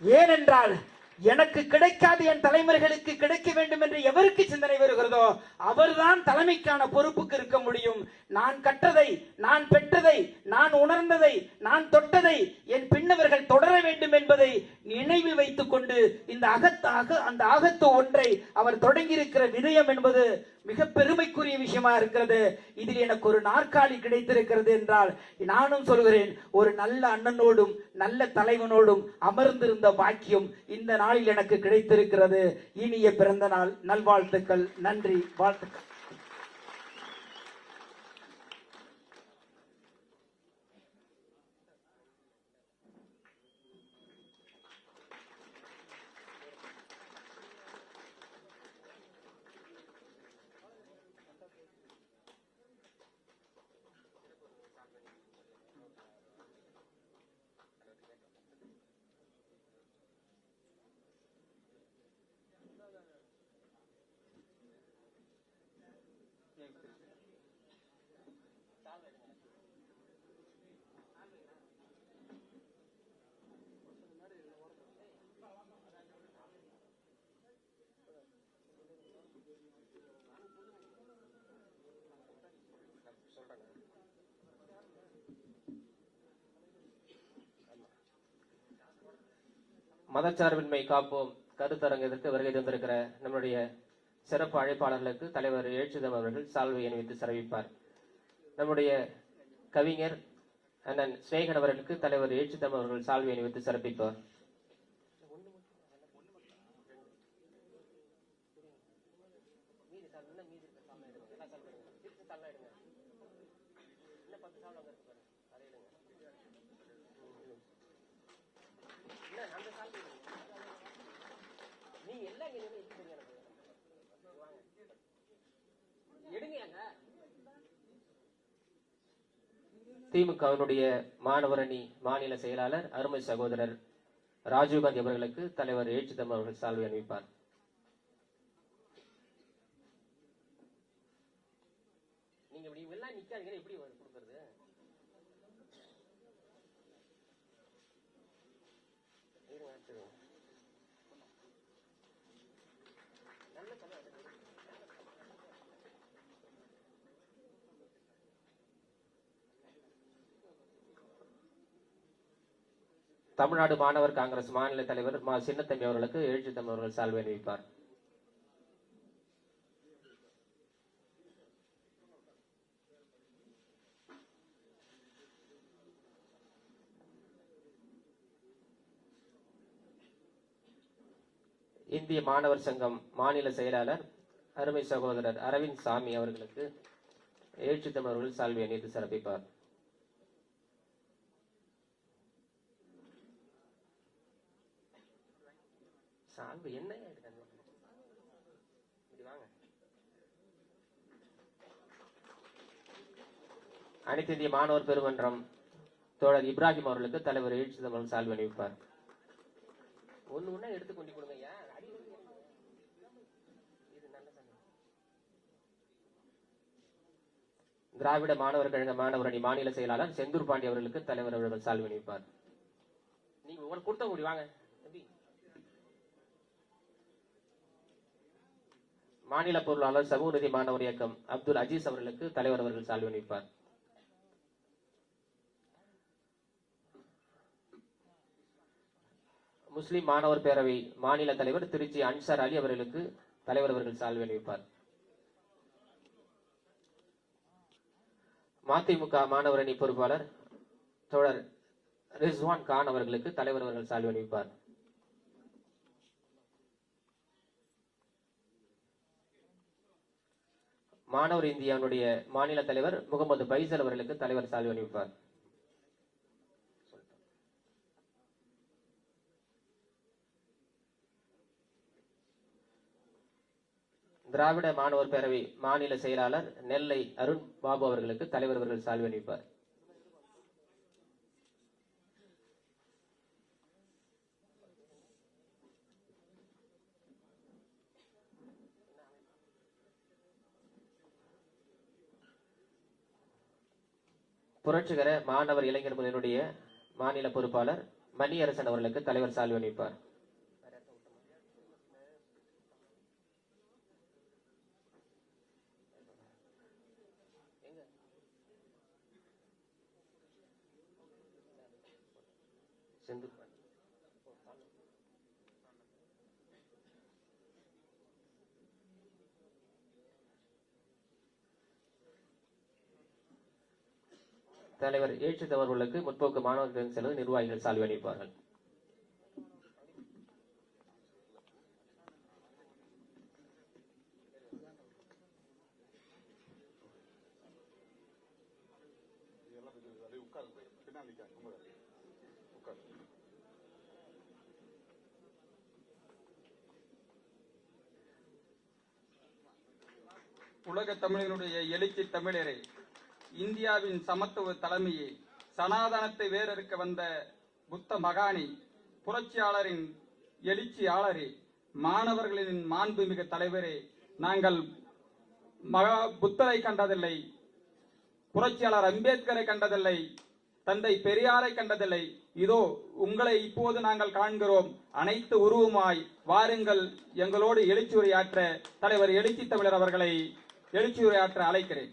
ஏனென்றால் எனக்கு கிடைக்காது என் தலைமுறைகளுக்கு கிடைக்க வேண்டும் என்று எவருக்கு சிந்தனை வருகிறதோ அவர்தான் தலைமைக்கான பொறுப்புக்கு இருக்க முடியும். நான் கற்றதை, நான் பெற்றதை, நான் உணர்ந்ததை, நான் தொட்டதை என் பின்னவர்கள் தொடர வேண்டும் என்பதை நினைவில் வைத்துக் கொண்டு இந்த அந்த அகத்து ஒன்றை அவர் தொடங்கியிருக்கிற விதயம் என்பது மிக பெருமைக்குரிய விஷயமா இருக்கிறது. இதில் எனக்கு ஒரு நாற்காலி கிடைத்திருக்கிறது என்றால் நானும் சொல்கிறேன், ஒரு நல்ல அண்ணனோடும் நல்ல தலைவனோடும் அமர்ந்திருந்த பாக்கியம் இந்த நாளில் எனக்கு கிடைத்திருக்கிறது. இனிய பிறந்த நாள் நல்வாழ்த்துக்கள். நன்றி, வாழ்த்துக்கள். மதச்சார்பின்மை காப்போம் கருத்தரங்கத்திற்கு வருகை தந்திருக்கிற நம்முடைய சிறப்பு அழைப்பாளர்களுக்கு தலைவர் எழுச்சிதம் அவர்கள் சால்வை அணிவித்து சிறப்பிப்பார். நம்முடைய கவிஞர் அண்ணன் ஸ்நேகன் அவர்களுக்கு தலைவர் எழுச்சிதம் அவர்கள் சால்வை அணிவித்து சிறப்பிப்பார். திமுகவினுடைய மாணவர் அணி மாநில செயலாளர் அருமை சகோதரர் ராஜீவ்காந்தி அவர்களுக்கு தலைவர் எழுச்சிதம் அவர்கள் சால்வை அணிவிப்பார். நீங்க எல்லாம் நிக்காதீங்க, எப்படி கொடுக்கறது? தமிழ்நாடு மாணவர் காங்கிரஸ் மாநில தலைவர் மா சின்னத்தம்பி அவர்களுக்கு எழுச்சிதம் அவர்கள் சால்வை அணிவிப்பார். இந்திய மாணவர் சங்கம் மாநில செயலாளர் அருமை சகோதரர் அரவிந்த் சாமி அவர்களுக்கு எழுச்சிதம் அவர்கள் சால்வை அணிவித்து சிறப்பிப்பார். சால்வை என்ன அனைத்து இந்திய மாணவர் பெருமன்றம் தோழர் இப்ராஹிம் அவர்களுக்கு தலைவர் எழுச்சிதம் அவர்கள் சால்வை அணிவிப்பார். ஒண்ணு ஒண்ணா எடுத்து கொண்டு கொடுங்க. திராவிட மாணவர் கழக மாணவர் அணி மாநில செயலாளர் செந்தூர் பாண்டி அவர்களுக்கு தலைவர் அவர்கள் சால்வை அணிவிப்பார். நீங்க உங்களுக்கு கொடுத்த கூடி வாங்க. மாநில பொருளாளர் சமூக நீதி மாணவர் இயக்கம் அப்துல் அஜீஸ் அவர்களுக்கு தலைவர் அவர்கள் சால்வை அணிவிப்பார். முஸ்லிம் மாணவர் பேரவை மாநில தலைவர் திருச்சி அன்சார் அலி அவர்களுக்கு தலைவர் அவர்கள் சால்வை அணிவிப்பார். மதிமுக மாணவர் அணி பொறுப்பாளர் தோழர் ரிஸ்வான் கான் அவர்களுக்கு தலைவர் அவர்கள் சால்வை அணிவிப்பார். மாணவர் இந்தியாவுடைய மாநில தலைவர் முகமது பைசல் அவர்களுக்கு தலைவர் சால்வை அணிவிப்பார். திராவிட மாணவர் பேரவை மாநில செயலாளர் நெல்லை அருண் பாபு அவர்களுக்கு தலைவர் அவர்கள் சால்வை அணிவிப்பார். புரட்சிகர மாணவர் இளைஞர் முன்னணியுடைய மாநில பொறுப்பாளர் மணியரசன் அவர்களுக்கு தலைவர் சால்வை அணிவிப்பார். தலைவர் எழுச்சிதம் அவர்களுக்கு முற்போக்கு மாணவர்கள் செல்வது நிர்வாகிகள் சால்வை அணிவிப்பார்கள். உலக தமிழர்களுடைய எழுச்சி தமிழரே, இந்தியாவின் சமத்துவ தலைமையே, சனாதனத்தை வேறறுக்க வந்த புத்த மகானி, புரட்சியாளரின் எழுச்சியாளரே, மாணவர்களின் மாண்புமிகு தலைவரே, நாங்கள் மகா புத்தரை கண்டதில்லை, புரட்சியாளர் அம்பேத்கரை கண்டதில்லை, தந்தை பெரியாரை கண்டதில்லை. இதோ உங்களை இப்போது நாங்கள் காண்கிறோம். அனைத்து உருவமாய் வாருங்கள், எங்களோடு எழுச்சியுரையாற்ற தலைவர் எழுச்சி தமிழர் அவர்களை எழுச்சியுரையாற்ற அழைக்கிறேன்.